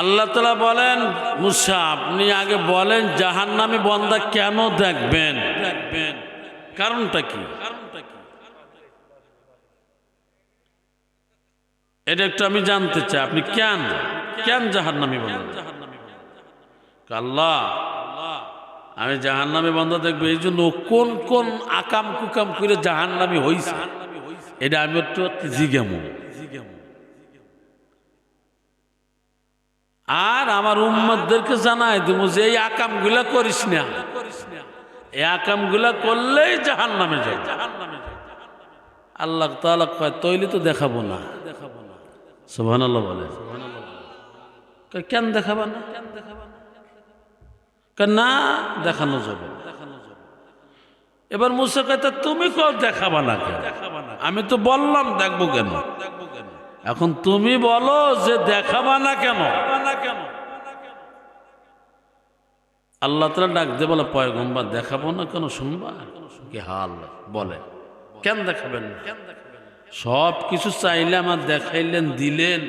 আল্লাহ তাআলা বলেন, মুসা আপনি আগে বলেন জাহান্নামী বান্দা কেন দেখবেন, কারণটা কি? এটা একটু আমি জানতে চাই, আপনি কেন কেন জাহান্নামী বান্দা? আল্লাহ আমি জাহান্নামী বান্দা দেখবো এই জন্য কোন কোন আকাম কুকাম করে জাহান্নামী হইছে এটা আমি একটু জিজ্ঞামু, আর আমার উম্মতদেরকে জানাই দেবো যে এই আকামগুলা করিস না, এই আকামগুলা করলেই জাহান্নামে যাবে। আল্লাহ তাআলা কয় তৈলি তো দেখাবো না। সুবহানাল্লাহ বলে, কেন দেখাবা না? না দেখানো যাবে। এবার মুসা কয় তুমি কও দেখাবা না কেন? আমি তো বললাম দেখবো কেন। এখন তুমি বলো যে দেখাবা না কেন? আল্লাহ তাআলা ডাক দিয়ে বলে, পয়গম্বর দেখাবো না কেন শুনবা কি হাল? বলে কেন দেখাবেন না? সব কিছু চাইলে আমার দেখাইলেন, দিলেন,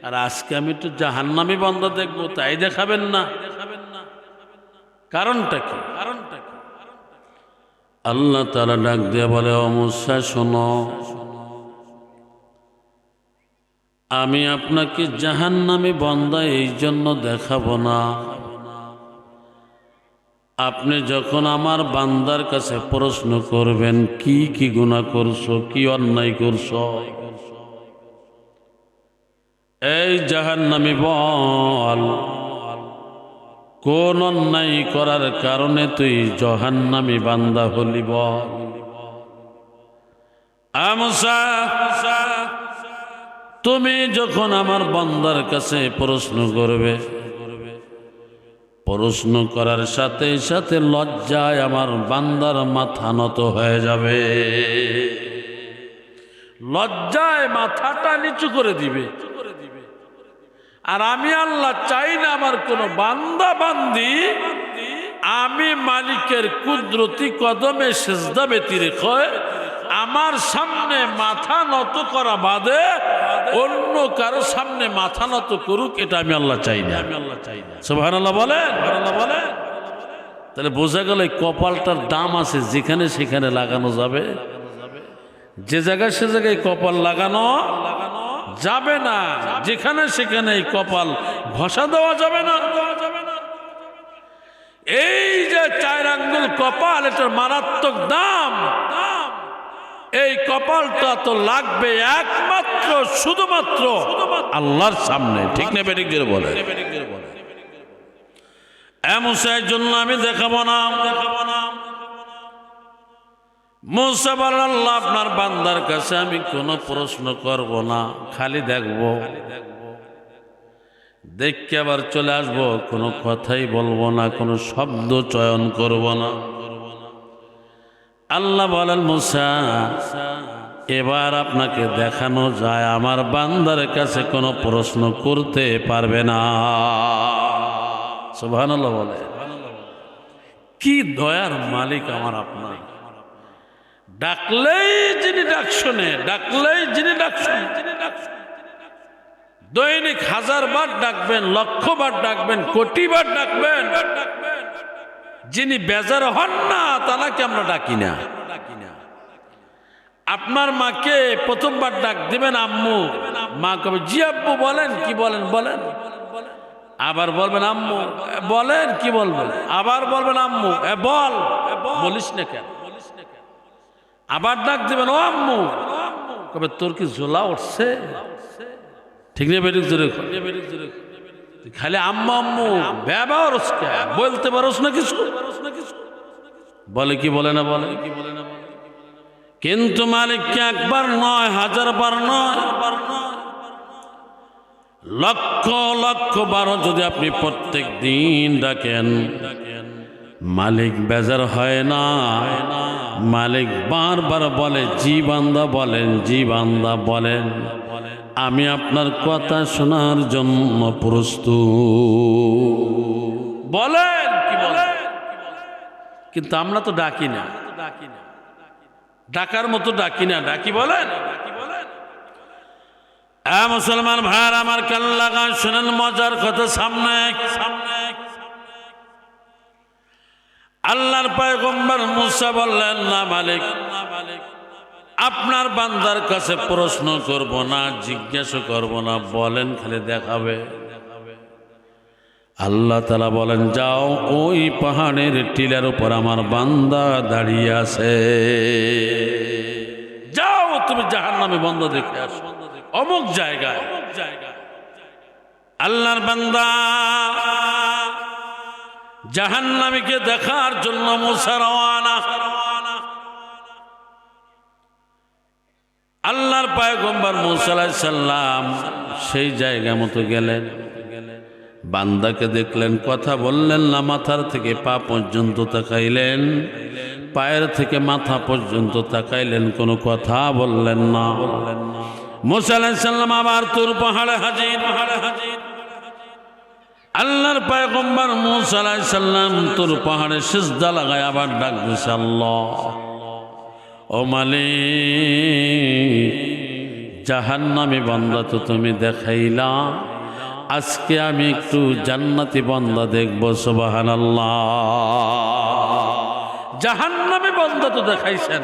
আর আজকে আমি তো জাহান্নামী বান্দা দেখবো, তাই দেখাবেন না? কারণটা কি? আল্লাহ তাআলা ডাক দিয়ে বলে, ও মুসা শোনো, আমি আপনাকে জাহান্নামী বান্দা এই জন্য দেখাবো না, আপনি যখন আমার বান্দার কাছে প্রশ্ন করবেন কি কি গুনাহ করছো, কি অন্যায় করছো, এই জাহান্নামী বল কোন অন্যায় করার কারণে তুই জাহান্নামী বান্দা হলি বল। মুসা তুমি যখন আমার বান্দার কাছে প্রশ্ন করবে, প্রশ্ন করার সাথে সাথে লজ্জায় আমার বান্দার মাথা নত হয়ে যাবে, লজ্জায় মাথাটা নিচু করে দিবে। আর আমি আল্লাহ চাই না আমার কোন বান্দা বান্দি আমি মালিকের কুদরতি কদমে সেজদা বেতি রেখে আমার সামনে মাথা নত করা বাদে অন্য কারো সামনে মাথা নত করুক, এটা আমি আল্লাহ চাই না। সুবহানাল্লাহ বলেন। তাহলে বোঝা গেল এই কপালটার দাম আছে, যেখানে সেখানে লাগানো যাবে, যে জায়গায় সে জায়গায় কপাল লাগানো যাবে না, যেখানে সেখানে এই কপাল ঘষা দেওয়া যাবে না। এই যে 4 আঙ্গুল কপাল, এটার মারাত্মক দাম। এই কপালটা তো লাগবে একমাত্র শুধুমাত্র আল্লাহর সামনে, ঠিক না বেঠিক জোরে বলে। মুসার জন্য আমি দেখাবো না। মুসা বলেন, আল্লাহ আপনার বান্দার কাছে আমি কোনো প্রশ্ন করব না, খালি দেখবো, দেখে আবার চলে আসবো, কোনো কথাই বলবো না, কোনো শব্দ চয়ন করব না। আল্লাহ বলেন, মুসা এবার আপনাকে দেখানো যায় আমার বান্দার কাছে কোনো প্রশ্ন করতে পারবে না। সুবহানাল্লাহ বলে। কি দয়ার মালিক আমার আপনার, ডাকলেই যিনি ডাক শোনে, ডাকলেই যিনি ডাক শোনে। দৈনিক 1000 বার ডাকবেন, 1,00,000 বার ডাকবেন, কোটি বার ডাকবেন, যিনি বেজার হন না তাকে আমরা ডাকি না। আপনার মাকে প্রথমবার ডাক দিবেন আম্মু, মা কবে জি আব্বু বলেন, কি বলেন বলেন, আবার বলবেন আম্মু বলেন, কি বলবেন, আবার বলবেন আম্মু বল, বলিস না কেন, আবার ডাক দিবেন ও আম্মু, কবে তোর কি ঝোলা উঠছে, ঠিক না বেরিক জোরে, খালি আম্মু আম্মু ব্যবহার বলতে পারোস না কিছু, বলে কি বলে না, বলে কি বলে না। কিন্তু মালিককে 1 নয়, 1000 বার নয়, 1,00,000 বারও যদি আপনি প্রত্যেক দিন ডাকেন, মালিক বেজার হয় না। মালিক বারবার বলে জি বান্দা বলেন, জি বান্দা বলেন, আমি আপনার কথা শোনার জন্য প্রস্তুত, বলেন কি বলেন। কিন্তু আমরা তো ডাকি না, ডাকার মতো ডাকি না, ডাকি বলেন। মুসলমান ভাইয়ার আমার কান লাগান, শুনেন মজার কথা। সামনে আল্লাহর পয়গম্বর মুসা বললেন, না মালিক, আপনার বান্দার কাছে প্রশ্ন করব না, জিজ্ঞাসা করব না, বলেন খালি দেখাবে। আল্লাহ তাআলা বলেন, যাও ওই পাহাড়ের টিলার উপর আমার বান্দা দাঁড়িয়ে আছে, যাও তুমি জাহান্নামী বান্দা দেখে আসো অমুক জায়গায়। আল্লাহর বান্দা জাহান্নামীকে দেখার জন্য মুসা রওয়ানা। আল্লাহর পয়গম্বর মুসা আলাইহিস সালাম সেই জায়গা মতো গেলেন, বান্দাকে দেখলেন, কথা বললেন না, মাথার থেকে পা পর্যন্ত তাকাইলেন, পায়ের থেকে মাথা পর্যন্ত তাকাইলেন, কোনো কথা বললেন না। মুসা আলাইহিস সালাম আবার তুর পাহাড়ে হাজির। আল্লাহর পয়গম্বর মুসা আলাইহিস সালাম তুর পাহাড়ে সিজদা লাগায় আবার ডাক দিছে, আল্লাহ ও মালিক, জাহান্নামী বান্দা তো তুমি দেখাইলা, আজকে আমি একটু জান্নাতি বান্দা দেখব। সুবহানাল্লাহ। জাহান্নামী বান্দা তো দেখাইছেন,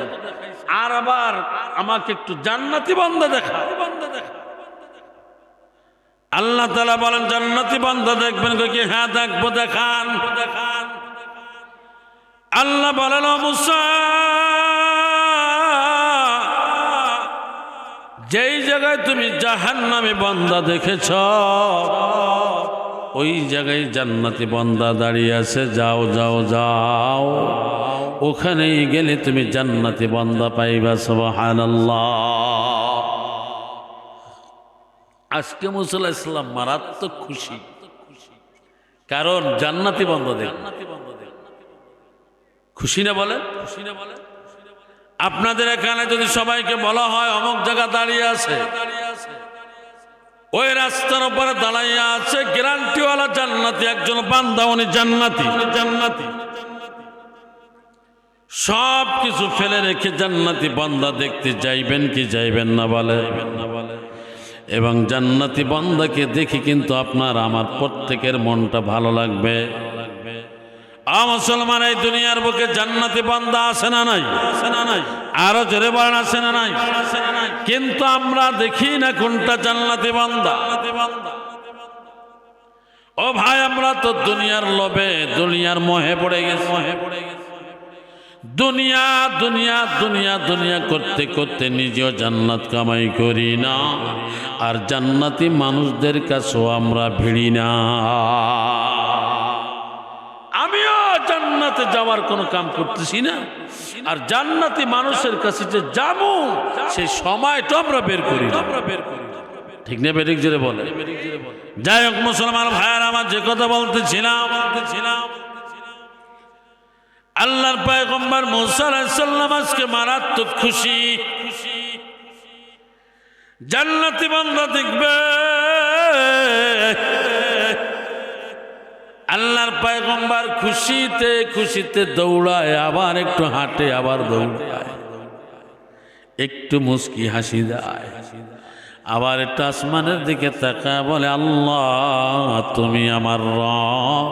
আর আবার আমাকে একটু জান্নাতি বান্দা দেখা। আল্লাহ তাআলা বলেন, জান্নাতি বান্দা দেখবেন কি? হ্যাঁ দেখবো, দেখান। আল্লাহ বলেন, ও মুসা, যেই জায়গায় তুমি জাহান্নামী বান্দা দেখেছ, ওই জায়গায় জান্নাতি বান্দা দাঁড়িয়ে আছে, যাও যাও যাও, ওখানেই গেলে তুমি জান্নাতি বান্দা পাইবা। সুবহানাল্লাহ। আজকে মুসা আলাইহিস সালাম মারাত্মক খুশি, কারণ জান্নাতি বান্দা দেখ। খুশি না বলেন? আপনাদের এখানে যদি সবাইকে বলা হয় অমুক জায়গা দাঁড়িয়ে আছে, ওই রাস্তার উপরে দাঁড়াইয়া আছে গ্যারান্টিওয়ালা জান্নাতি একজন বান্দা, উনি জান্নাতি। সব কিছু ফেলে রেখে জান্নাতি বান্দা দেখতে যাইবেন কি যাইবেন না বলে? এবং জান্নাতি বান্দাকে দেখি কিন্তু আপনার আমার প্রত্যেকের মনটা ভালো লাগবে। মুসলমান, এই দুনিয়ার বুকে জান্নাতি বান্দা আছে না নাই? আরো জোরে বলেন, আছে না নাই? কিন্তু আমরা দেখি না কোনটা জান্নাতি বান্দা। ও ভাই, আমরা তো দুনিয়ার লোভে, দুনিয়ার মোহে পড়ে গেছি। দুনিয়া দুনিয়া দুনিয়া দুনিয়া করতে করতে নিজেও জান্নাত কামাই করি না, আর জান্নাতি মানুষদের কাছেও আমরা ভিড়ি না। আমিও জান্নাতে যাওয়ার কোনো কাম করতেছি না, আর জান্নাতি মানুষের কাছে যে যাবো সেই সময়টা আমরা বের করি না। ঠিক না বেঠিক জোরে বলে? যাই হোক মুসলমান ভাইয়ার আমার, যে কথা বলতেছিলাম, আল্লাহর পয়গম্বর মুসা আলাইহিস সালাম আজকে মারাত্মক খুশি, জান্নাতি বান্দা দেখবে। আল্লাহর পয়গম্বর খুশিতে খুশিতে দৌড়ায়, আবার একটু হাঁটে, আবার দৌড়ায়, একটু মুস্কি হাসি দেয়, আবার একটু আসমানের দিকে তাকায়, বলে, আল্লাহ তুমি আমার রব,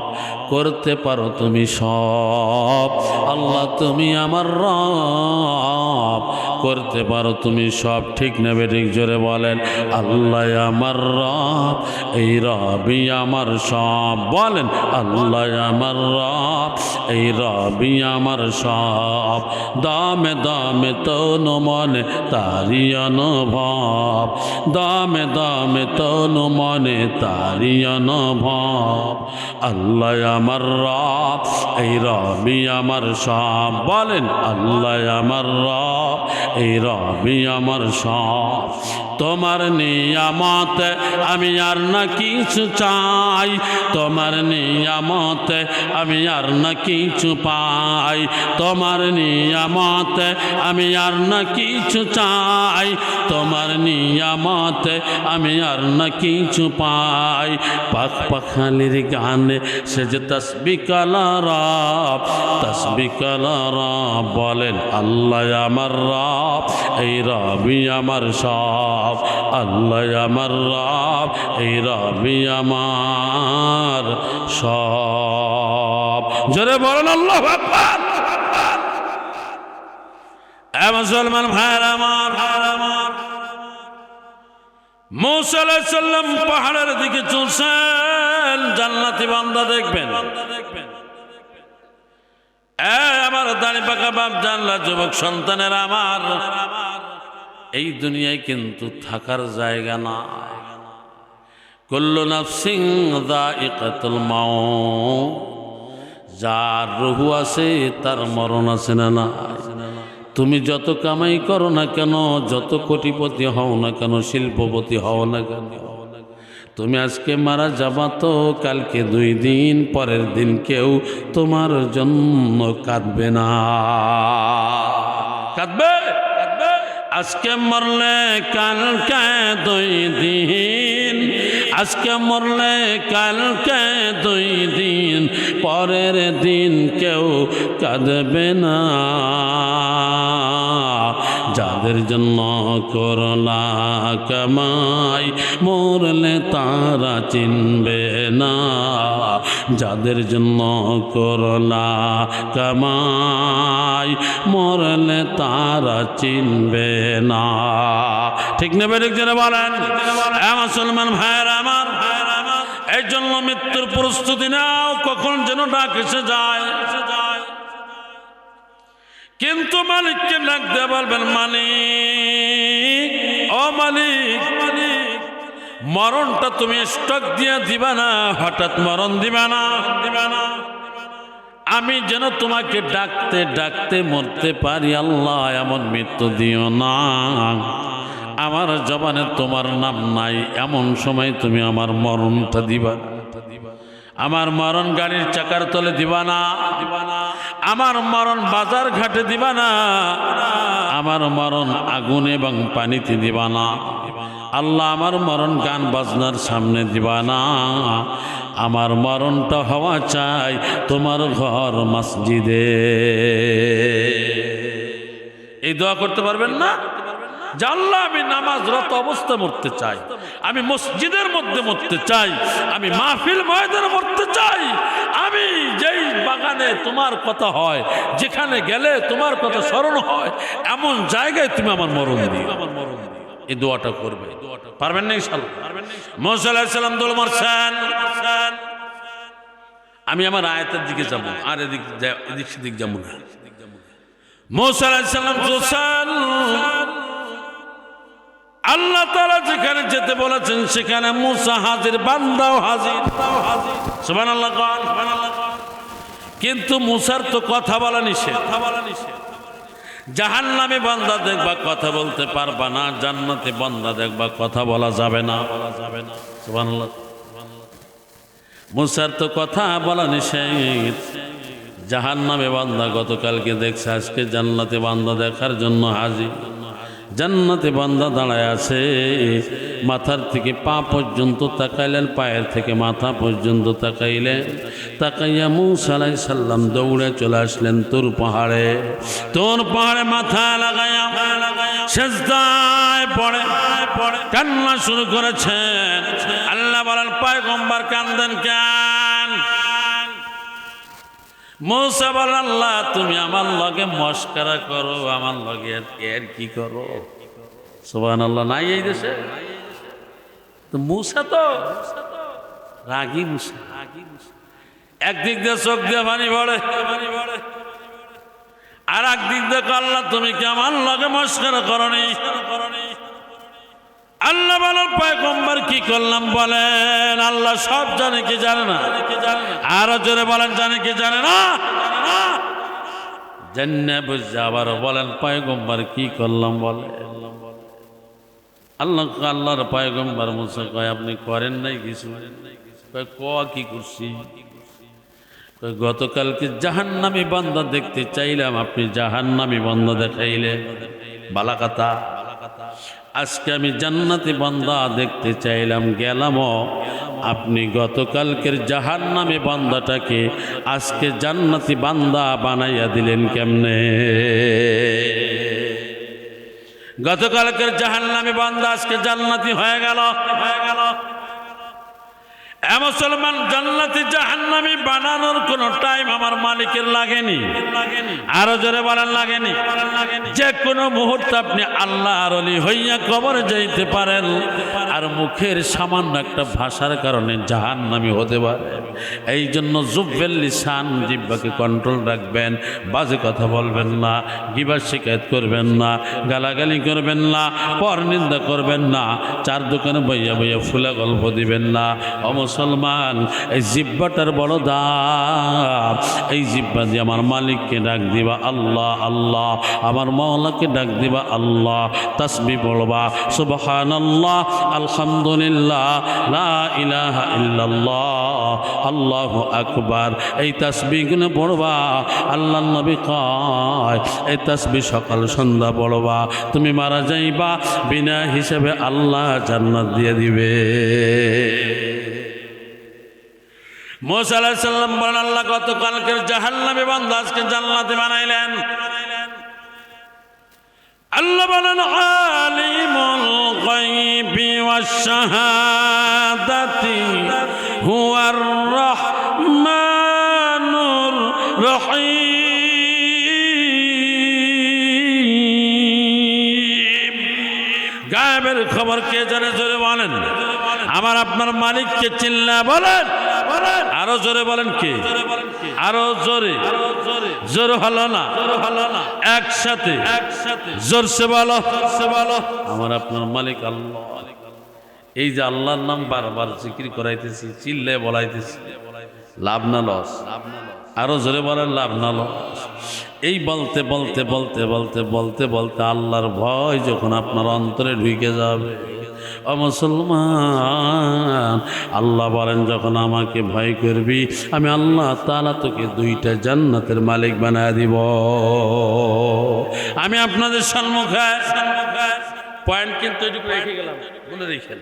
করতে পারো তুমি সব। আল্লাহ তুমি আমার রব, করতে পারো তুমি সব। ঠিক না বেঠিক জোরে বলেন? আল্লাহ আমার রব, এই রবই আমার সব। বলেন, আল্লাহ আমার রব, এই রবই আমার সব। দামে দামে তনু মনে তারি অনুভব, দামে দামে তনু মনে তারি অনুভব। আল্লাহ আমার রব, এই রবই আমার সব। বলেন, আল্লাহ আমার রব, এই রবই আমার সব। তোমার নিয়ামতে আমি আর না কিছু চাই, তোমার নিয়ামতে আমি আর না কিছু পাই, তোমার নিয়ামতে আমি আর না কিছু চাই, তোমার নিয়ামতে আমি আর না কিছু পাই। পাখ পাখালির গানে সে যে তসবিহ কালা রব, তসবিহ কালা রব। বলেন, আল্লাহ আমার রব, এই রবই আমার সব। সব, আল্লাহ আমার রব, এই রবি আমার সব। জোরে বলেন আল্লাহু আকবার। মুসলমান ভাইয়ের আমার, মূসা আলাইহিস সালাম পাহাড়ের দিকে চলছেন, জান্নাতি বান্দা দেখবেন। আমার দাড়ি পাকা বাপ জানলা, যুবক সন্তানের আমার, এই দুনিয়ায় কিন্তু থাকার জায়গা না। কুল্লু নাফসিন যায়িকাতুল মাউত, যার রূহ আছে তার মরণ আছে না না। তুমি যত কামাই করো না কেন, যত কোটিপতি হও না কেন, শিল্পপতি হও না কেন, তুমি আজকে মারা যাবা তো কালকে 2 দিন, পরের দিন কেউ তোমার জন্য কাঁদবে না। কাঁদবে? আজকে মরলে কালকে 2 দিন, আজকে মরলে কালকে 2 দিন, পরের দিন কেউ কাঁদবে না। যাদের জন্য করলা কামাই, মরলে তারা চিনবে না। যাদের জন্য করলা কামাই, মরলে তারা চিনবে না। ঠিক নেবে? ঠিক জেনে বলেন। মুসলমান ভাইয়েরা আমার, এই জন্য মৃত্যুর প্রস্তুতি নাও, কখন যেন ডাক এসে যায়। কিন্তু মালিককে ডাক দিয়ে বলবেন, মালিক, ও মালিক, মরণটা তুমি স্টক দিয়ে দিবা না, হঠাৎ মরণ দিবা না। আমি যেন তোমাকে ডাকতে ডাকতে মরতে পারি, আল্লাহ এমন মৃত্যু দিও না। আমার জবানে তোমার নাম নাই, এমন সময় তুমি আমার মরণটা দিবা। আমার মরণ গাড়ির চাকার তলে দিবা না, আমার মরণ বাজার ঘাটে দিবা না, আমার মরণ আগুন এবং পানিতে দিবা না। আল্লাহ আমার মরণ গান বাজনার সামনে দিবা না। আমার মরণটা হওয়া চাই তোমার ঘর মসজিদে। এই দোয়া করতে পারবেন না? আল্লাহ, আমি নামাজরত অবস্থা মরতে চাই, আমি মসজিদের মধ্যে মরতে চাই, আমি মাহফিল ময়দানে মরতে চাই, আমি যেই বাগানে তোমার কথা হয়, যেখানে গেলে তোমার কথা স্মরণ হয়, এমন জায়গায় তুমি আমার মরণ দিও। এই দোয়াটা করবে, পারবেন না ইনশাআল্লাহ? মুসা আলাইহিস সালাম দোল মারছেন, আমি আমার আয়াতের দিকে যাব, আর এদিক সেদিক যাব না। মুসা আলাইহিস সালাম চলছেন, আল্লাহ তাআলা যেখানে যেতে বলেছেন সেখানে মুসা হাজির, বান্দাও হাজির। সুবহানাল্লাহ। কিন্তু মুসার তো কথা বলা নিষেধ। জাহান্নামে বান্দা দেখবা কথা বলতে পারবা না, জান্নাতে বান্দা দেখবা কথা বলা যাবে না। সুবহানাল্লাহ। মুসার তো কথা বলা নিষেধ। জাহান্নামে বান্দা গতকালকে দেখছে, আজকে জান্নাতে বান্দা দেখার জন্য হাজির। জান্নাতে বান্দা দাঁড়ায় আছে, মাথার থেকে পা পর্যন্ত তাকাইলেন, পায়ের থেকে মাথা পর্যন্ত তাকাইলেন। তাকাইয়া মুসা আলাইহিস সালাম দৌড়ে চলে আসলেন তুর পাহাড়ে। তুর পাহাড়ে মাথা লাগাইয়া সিজদায় পড়ে কান্না শুরু করেছেন। আল্লাহ বলেন, পয়গম্বর কান্দেন কেন? মুসা বলেন, আল্লাহ তুমি আমার লগে মস্করা করো, আমার লগে এর কি করো? সুবহানাল্লাহ। নাই এই দেশে তো মুসা তো রাগী মুসা। একদিক দিয়ে চোখ দিয়ে পানি পড়ে, আর একদিক দিয়ে আল্লাহ তুমি কি আমার লগে মস্করা করনি? আল্লাহ বলেন, পয়গম্বর কি করলাম বলেন? আল্লাহ সব জানে কি জানে না? আরো জোরে বলেন, জানে কি জানে না? জান্নে বুঝে আবার বলেন, পয়গম্বর কি করলাম বলে? আল্লাহর পয়গম্বর মুসা কয়, আপনি করেন নাই কিছু? কি করছি? গতকালকে জাহান্নামী বান্দা দেখতে চাইলাম, আপনি জাহান্নামী বান্দা দেখাইলে বালাকাতা। আজকে আমি জান্নাতি বান্দা দেখতে চাইলাম, গেলামও, আপনি গতকালকের জাহান্নামী বান্দাটাকে আজকে জান্নাতি বান্দা বানাইয়া দিলেন কেমনে? গতকালকের জাহান্নামী বান্দা আজকে জান্নাতি হয়ে গেল। মুসলমান, জান্নাতি জাহান্নামী বানানোর কোন টাইম আমার মালিকের লাগেনি। আরো জোরে বলেন লাগেনি। যে কোনো মুহূর্তে আপনি আল্লাহর ওলি হইয়া কবরে যাইতে পারেন, আর মুখের সামান্য একটা ভাষার কারণে জাহান্নামী হতে পারে। এই জন্য জুব্বেল লিসান, জিহ্বাকে কন্ট্রোল রাখবেন। বাজে কথা বলবেন না, গিবত শিকায়ত করবেন না, গালাগালি করবেন না, পরনিন্দা করবেন না, চার দোকানে বইয়া বইয়া ফুলা গল্প দিবেন না। মুসলমান, এই জিহ্বাটার বড় দাম। এই জিহ্বা দিয়ে আমার মালিককে ডাক দিবা আল্লাহ আল্লাহ, আমার মাওলাকে ডাক দিবা আল্লাহ। তাসবিহ পড়বা সুবহানাল্লাহ, আলহামদুলিল্লাহ, লা ইলাহা ইল্লাল্লাহ, আল্লাহু আকবার। এই তাসবিহগুলো পড়বা। আল্লাহর নবী কয় এই তাসবিহ সকাল সন্ধ্যা পড়বা। তুমি মারা যাইবা, বিনা হিসাবে আল্লাহ জান্নাত দিয়ে দিবে। মুসা আলাইহিস সালাম বলেন, আল্লাহ গতকালকের জাহান্নামী বান্দা আজকে জান্নাতি বানাইলেন। আল্লাহ বলেন, আলিমুল গায়বি ওয়াশ শাহাদাতি হুয়ার রহমানুর রহিম। গায়েবের খবর কে জানে? জোরে বলেন। আমার আপনার মালিককে চিল্লা বলেন, আরো জোরে বলেন। কে? আরো জোরে। জোর হলো না, একসাথে জোরসে বলো। আমার আপনার মালিক আল্লাহ। এই যে আল্লাহর নাম বারবার জিকির করাইতেছি, চিল্লে বলাইতেছি, লাভ না লস? আরো জোরে বলেন, লাভ না লস? এই বলতে বলতে বলতে বলতে বলতে বলতে আল্লাহর ভয় যখন আপনার অন্তরে ঢুকে যাবে, ও মুসলমান, আল্লাহ বলেন যখন আমাকে ভয় করবি, আমি আল্লাহ তাআলা তোকে দুইটা জান্নাতের মালিক বানায় দিব। আমি আপনাদের সম্মুখে পয়েন্ট কিন্তু এটুকু রেখে গেলাম, মনে রেখেন।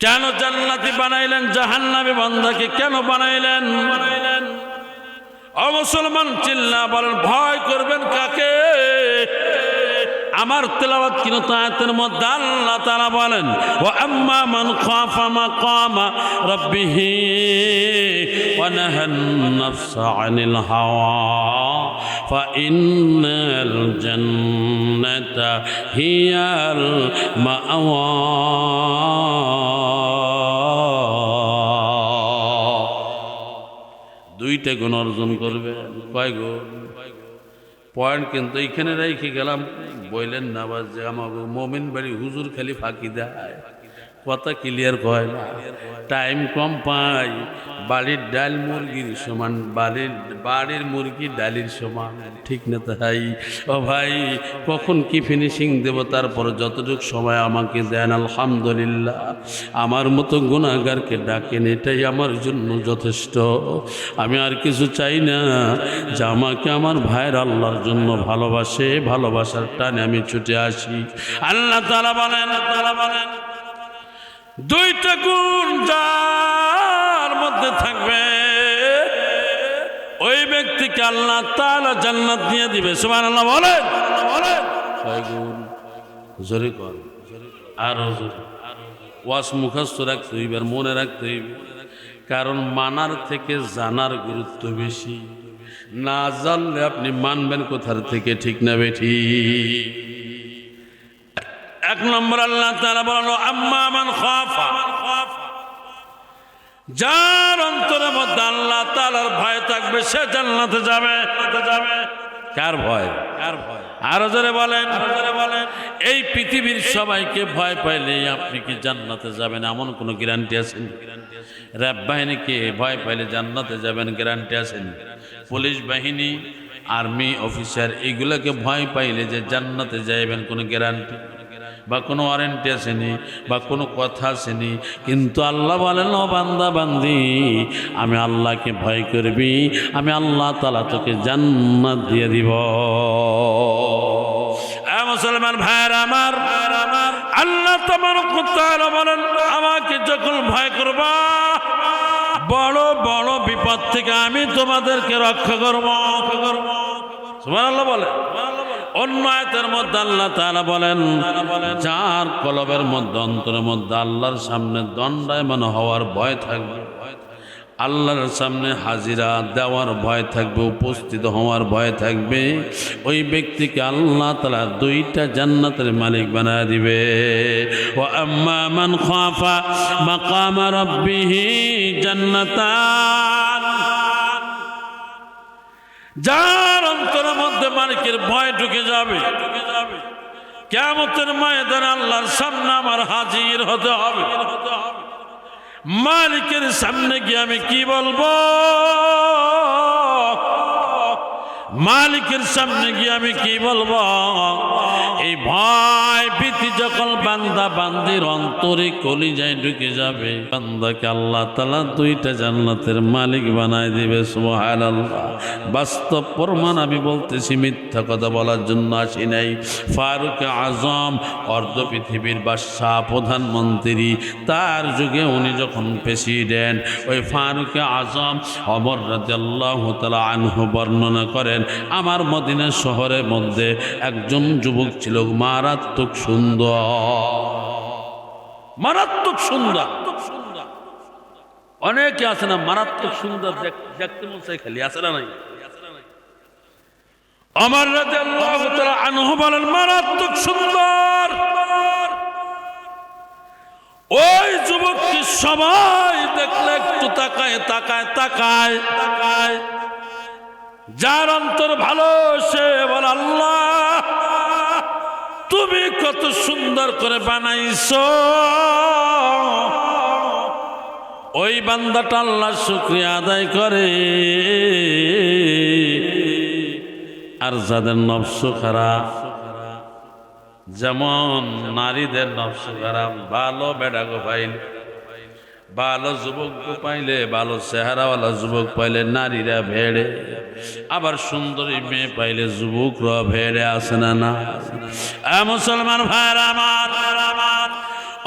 কেন জান্নাতি বানাইলেন? জাহান্নামী বান্দাকে কেন বানাইলেন? ও মুসলমান, চিল্লা বলেন, ভয় করবেন কাকে? আমার তেলাওয়াত কিন্তু আয়াতের মধ্যে আল্লাহ তাআলা বলেন, ওয়া আম্মা মান খাফা মাকামা রাব্বিহি ওয়া নাহান নাফসা আনিল হাওয়া ফাইন্নাল জান্নাতা হিয়াল মাআওয়া। দুইটা গুণ অর্জন করবে। কয় গুণ? পয়েন্ট কিন্তু এইখানে রেখে গেলাম, বললেন না বাস যে আমাকে মোমিন বাড়ি হুজুর খালি ফাঁকি দেয়, কথা ক্লিয়ার কয় না, টাইম কম পাই। বাড়ির ডাল মুরগির সমান, বাড়ির মুরগি ডালির সমান, ঠিক না তাই? ও ভাই, কখন কি ফিনিশিং দেব, তারপর যতটুকু সময় আমাকে দেন আলহামদুলিল্লাহ। আমার মতো গুনাহগারকে ডাকেন, এটাই আমার জন্য যথেষ্ট। আমি আর কিছু চাই না। যে আমাকে আমার ভাইয়ের আল্লাহর জন্য ভালোবাসে, ভালোবাসার টানে আমি ছুটে আসি। আল্লাহ তাআলা বলেন, দুইটা গুণ যার মধ্যে থাকবে ওই ব্যক্তিকে আল্লাহ তাআলা জান্নাত দিয়ে দিবে। সুবহানাল্লাহ বলেন। কয় গুণ? জোরে কর, আরো জোরে। ওয়াজ মুখস্থ রাখতে হইবে, আর মনে রাখতে হইবে, কারণ মানার থেকে জানার গুরুত্ব বেশি। না জানলে আপনি মানবেন কোথার থেকে, ঠিক না বেঠি? এক নম্বর আল্লাহ তাআলা বলেন, আম্মা মান খাফা, যার অন্তরের মধ্যে আল্লাহ তাআলার ভয় থাকবে সে জান্নাতে যাবে। কার ভয়? আরো জোরে বলেন। এই পৃথিবীর সবাইকে ভয় পাইলে আপনি কি জান্নাতে যাবেন এমন কোনো গ্যারান্টি আছে? র‍্যাব বাহিনীকে ভয় পাইলে জান্নাতে যাবেন গ্যারান্টি আছে? পুলিশ বাহিনী, আর্মি অফিসার, এগুলোকে ভয় পাইলে যে জান্নাতে যাইবেন কোনো গ্যারান্টি বা কোনো ওয়ারেন্টি আসেনি বা কোনো কথা আসেনি? কিন্তু আল্লাহ বলেন, ও বান্দা বান্দি, আমি আল্লাহকে ভয় করবি, আমি আল্লাহ তাআলা তোকে জান্নাত দিয়ে দিব। মুসলমান ভাইরা আমার, আল্লাহ তাবারক ওয়া তাআলা বলেন, আমাকে যখন ভয় করবা, বড় বড় বিপদ থেকে আমি তোমাদেরকে রক্ষা করব। সুবহানাল্লাহ বলে। অন্য আয়াতের মধ্যে আল্লাহ তাআলা বলেন, যার কলবের মধ্যে অন্তরের মধ্যে আল্লাহর সামনে দণ্ডায়মান হওয়ার ভয় থাকবে, আল্লাহর সামনে হাজিরা দেওয়ার ভয় থাকবে, উপস্থিত হওয়ার ভয় থাকবে, ওই ব্যক্তিকে আল্লাহ তাআলা দুইটা জান্নাতের মালিক বানায় দিবে। ওয়া আম্মা মান খাফা মাকামা রাব্বিহি জান্নাতান, যার অন্তরের মধ্যে মালিকের ভয় ঢুকে যাবে, কিয়ামতের ময়দানে আল্লাহর সামনে আমার হাজির হতে হবে, মালিকের সামনে গিয়ে আমি কি বলবো, মালিকের সামনে গিয়ে আমি কি বলবো, এই ভয় ভীতি যখন বান্দা বান্দির অন্তরে কলিজায় ঢুকে যাবে, বান্দাকে আল্লাহ তাআলা দুইটা জান্নাতের মালিক বানায় দিবে। সুবহানাল্লাহ। বাস্তব প্রমাণ আমি বলতেছি, মিথ্যা কথা বলার জন্য আসি নাই। ফারুক আজম অর্ধ পৃথিবীর বাদশাহ, প্রধানমন্ত্রী, তার যুগে উনি যখন প্রেসিডেন্ট, ওই ফারুক আজম ওমর রাদিয়াল্লাহু তাআলা আনহু বর্ণনা করেন, আমার মদিনা শহরের মধ্যে একজন যুবক ছিল, মারাত্মক সুন্দর, মারাত্মক সুন্দর। অনেকে আছে না মারাত্মক সুন্দর, দেখতে মন চাই, খালি আছে না নাই? ওমর রাদিয়াল্লাহু তাআলা আনহু বলেন, মারাত্মক সুন্দর। ওই যুবককে সবাই দেখলে একটু তাকায় তাকায় তাকায় তাকায়, যার অন্তর ভালো সে বলে, আল্লাহ তুমি কত সুন্দর করে বানাইছো। ওই বান্দাটা আল্লাহর শুকরিয়া আদায় করে। আর যাদের নফস খারাপ, যেমন নারীদের নফস খারাপ, ভালো বেড়াগো পাইলে, ভালো যুবক পাইলে, ভালো চেহারাওয়ালা যুবক পাইলে নারীরা ভেড়ে, আবার সুন্দরী মেয়ে পাইলে যুবকরা ভেড়ে, আসে না না? মুসলমান ভাইরা আমার,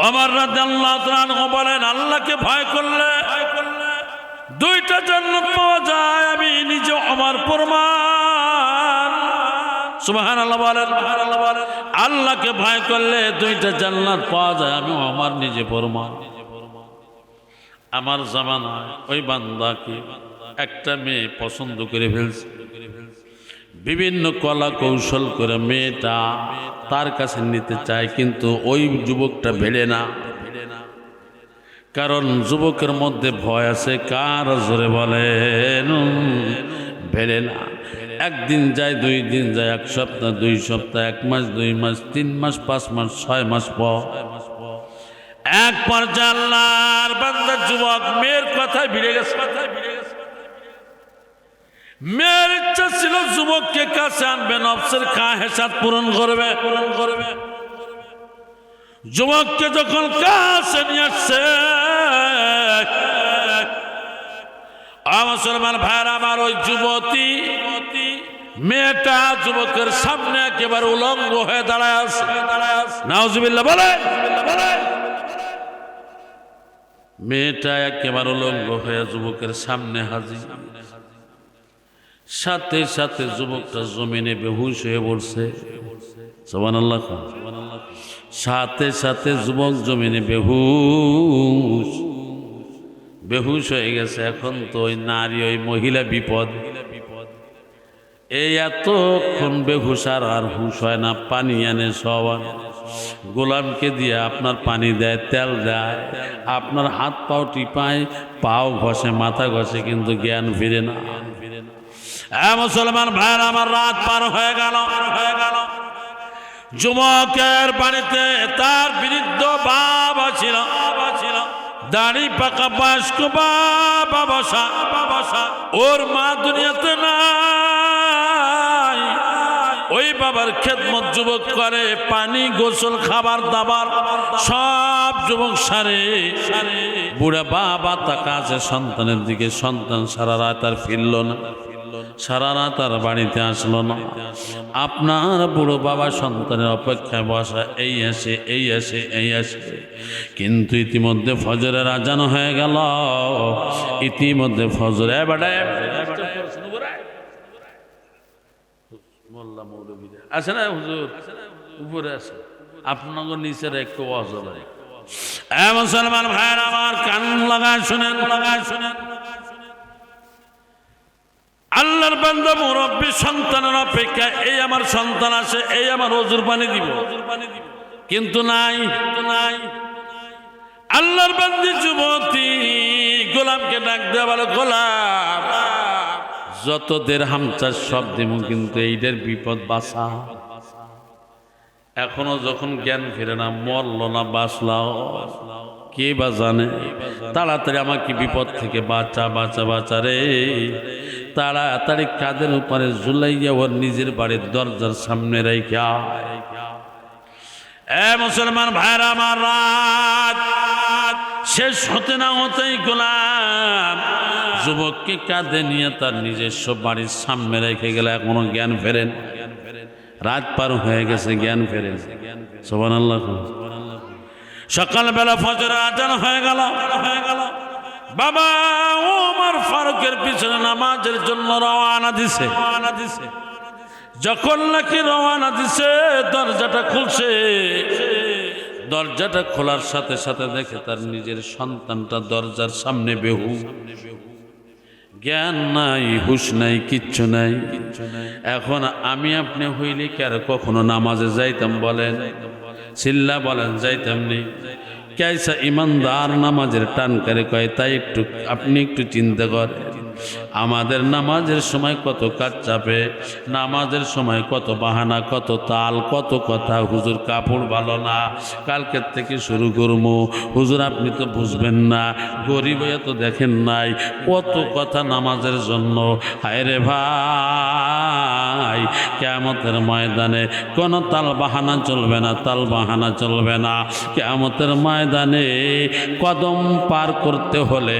ওমর রাদিয়াল্লাহু তাআলা আনহু বলেন, আল্লাহকে ভয় করলে দুইটা জান্নাত পাওয়া যায়, আমি নিজে ওমর প্রমাণ। সুবহানাল্লাহ বলেন। আল্লাহকে ভয় করলে দুইটা জান্নাত পাওয়া যায়, আমি ওমর নিজে প্রমাণ। আমার জামানায় ওই বান্দাকে একটা মেয়ে পছন্দ করে ফেলছে, বিভিন্ন কলা কৌশল করে মেয়েটা তার কাছে নিতে চায়, কিন্তু ওই যুবকটা ভেড়ে না। কারণ যুবকের মধ্যে ভয় আছে, কার জোরে বলেন, ভেড়ে না। একদিন যায়, 2 দিন যায়, 1 সপ্তাহ, 2 সপ্তাহ, 1 মাস, 2 মাস, 3 মাস, 5 মাস, 6 মাস পর এক পর্যায়ে আল্লাহর বান্দা যুবক মেয়ের কথায় ভিড়ে গেছে। মেয়ের ইচ্ছা ছিল যুবককে কাছে আনবে, নফসের খাহেসাত পূরণ করবে। যুবককে যখন কাছে নিয়ে আসছে, মুসলমান ভাইরা আমার, ওই যুবতী মেয়েটা যুবকের সামনে একেবারে উলঙ্গ হয়ে দাঁড়ায় আছে। নাউজুবিল্লাহ বলে। মেয়েটা একেবারে উলঙ্গ হয়ে যুবকের সামনে হাজির। সাথে সাথে যুবকটা জমিনে বেহুশ হয়ে পড়ছে। সুবহানাল্লাহ। সাথে সাথে যুবক জমিনে বেহুশ হয়ে গেছে। এখন তো ওই নারী, ওই মহিলা বিপদ। এই এতক্ষণ বেহুশ আর হুশ হয় না, পানি আনে সব, গোলামকে দিয়ে আপনার পানি দেয়, তেল দেয়, আপনার হাত পাও টিপায়, পাও ঘষে, মাথা ঘষে, কিন্তু জ্ঞান ফিরে না। মুসলমান ভাইয়ের আমার, রাত পার হয়ে গেল। যুবকের বাড়িতে তার বৃদ্ধ বাবা ছিল, দাড়ি পাকা বয়স্ক বাবা বসা। ওর মা দুনিয়াতে নাই। ওই বাবার খেদমত যুবক করে, পানি, গোসল, খাবার দাবার সব যুবক সারে। বুড়া বাবা তাকা আছে সন্তানের দিকে। সন্তান সারা রাত আর ফিরল না, সারা রাত আর বাড়িতে আসলো না। আপনার বুড়ো বাবা সন্তানের অপেক্ষায় বসা, এই আসে, এই আসে, এই আসে। কিন্তু ইতিমধ্যে ফজরের আজান হয়ে গেল। ইতিমধ্যে ফজর মোল্লা মৌলবীরা আছে না হুজুর? উপরে আছে, আপনাকে নিচের একটু অজলা। মুসলমান ভাইয়ের আমার, কান লাগায় শুনেন, লাগায় শুনেন। আল্লাহর বান্দা মুরব্বী সন্তানের অপেক্ষা, এই আমার সন্তান আছে, এই আমার ওজুর পানি দিব, কিন্তু নাই, নাই। আল্লাহর বান্দি যুবতী গোলামকে ডাক দেওয়া বলে, গোলাম যত দেরহাম চাস সব দিব, কিন্তু এইটার বিপদ বাঁচা। এখনো যখন জ্ঞান ফিরে না, মরল না বাঁচলাও কে বা জানে। তাড়াতাড়ি আমাকে বিপদ থেকে বাঁচা, বাঁচা, বাঁচা রে। তাড়াতাড়ি কাদের উপরে ঝুলাইয়া ওর নিজের বাড়ির দরজার সামনে রাইখা। মুসলমান ভাইরা আমার, রাত শেষ হতে না হতেই গোলাম যুবককে কাঁধে নিয়ে তার নিজস্ব বাড়ির সামনে রেখে গেলে এখনো জ্ঞান ফেরেন। রাত পার হয়ে গেছে, জ্ঞান ফেরেন। সুবহানাল্লাহ। সকালবেলা ফজর আজান হয়ে গেল। বাবা ওমর ফারুকের পিছনে নামাজের জন্য রওনা দিছে। যখন নাকি রওনা দিছে, দরজাটা খুলছে। দরজাটা খোলার সাথে সাথে দেখে তার নিজের সন্তানটা দরজার সামনে বেহুশ। জ্ঞান নাই, হুশ নাই, কিচ্ছু নাই। এখন আমি আপনি হইলে কি আর কখনো নামাজে যাইতাম বলেন? চিল্লা বলেন, যাইতাম নেই। কেসা ইমানদার নামাজের টান করে কয়, তাই একটু আপনি একটু চিন্তা করেন। আমাদের নামাজের সময় কত কাজ চাপে, নামাজের সময় কত বাহানা, কত তাল, কত কথা। হুজুর কাপড় ভালো না, কালকের থেকে শুরু করবো। হুজুর আপনি তো বুঝবেন না, গরিব হয়ে তো দেখেন নাই, কত কথা নামাজের জন্য। হায় রে ভাই, কিয়ামতের ময়দানে কোনো তাল বাহানা চলবে না, তাল বাহানা চলবে না। কিয়ামতের ময়দানে কদম পার করতে হলে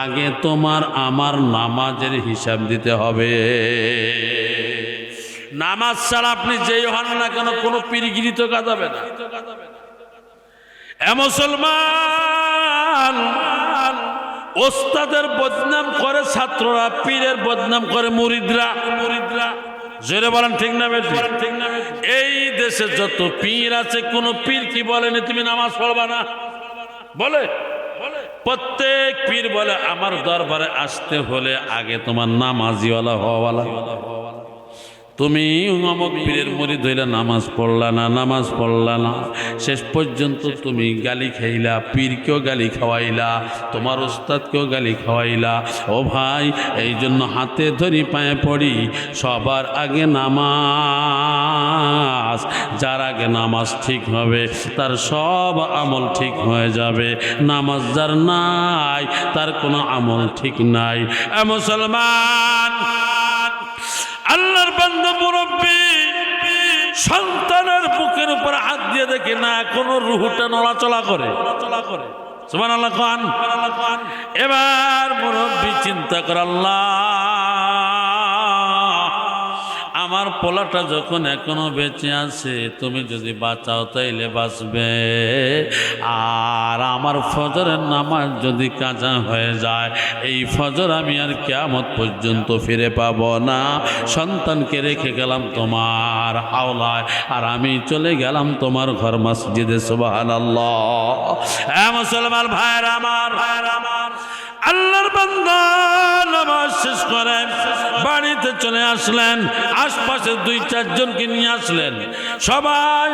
আগে তোমার আমার নামাজের হিসাব দিতে হবে। নামাজ ছাড়া আপনি যেই হন না কেন, কোনো পীরগিরি তো কাঁদাবে না। মুসলমান, ওস্তাদের বদনাম করে ছাত্ররা, পীরের বদনাম করে মুরিদরা। জোরে বলেন ঠিক না বেঠিক? এই দেশে যত পীর আছে, কোন পীর কি বলেনি তুমি নামাজ পড়বা না? বলে? প্রত্যেক পীর বলে আমার দরবারে আসতে হলে আগে তোমার নামাজিওয়ালা হওয়ালা। তুমি অমুক পীরের মুরিদ হইলা, নামাজ পড়লা না, নামাজ পড়লা না, শেষ পর্যন্ত তুমি গালি খাইলা, পীরকেও গালি খাওয়াইলা, তোমার ওস্তাদকেও গালি খাওয়াইলা। ও ভাই, এই জন্য হাতে ধরি পায়ে পড়ি, সবার আগে নামাজ। যার আগে নামাজ ঠিক হবে তার সব আমল ঠিক হয়ে যাবে। নামাজ যার নাই তার কোনো আমল ঠিক নাই। মুসলমান, আল্লাহর বান্দা মুরব্বী সন্তানের বুকের উপর হাত দিয়ে দেখে না কোনো রুহুটা নড়াচলা করে। সুবহানাল্লাহ খান। এবার মুরব্বী চিন্তা করে, আল্লাহ আমার পোলাটা যখন এখনো বেঁচে আছে, তুমি যদি বাঁচাও তাইলে বাঁচবে। আর আমার ফজরের নামাজ যদি কাজা হয়ে যায়, এই ফজর আমি আর কিয়ামত পর্যন্ত ফিরে পাব না। সন্তানকে রেখে গেলাম তোমার হাওলায়, আর আমি চলে গেলাম তোমার ঘর মসজিদে। সুবহানাল্লাহ। মুসলমান ভাইরা আমার, আল্লাহর বান্দা নামাজ শেষ করে বাড়িতে চলে আসলেন। আশপাশে 2-4 জনকে নিয়ে আসলেন। সবাই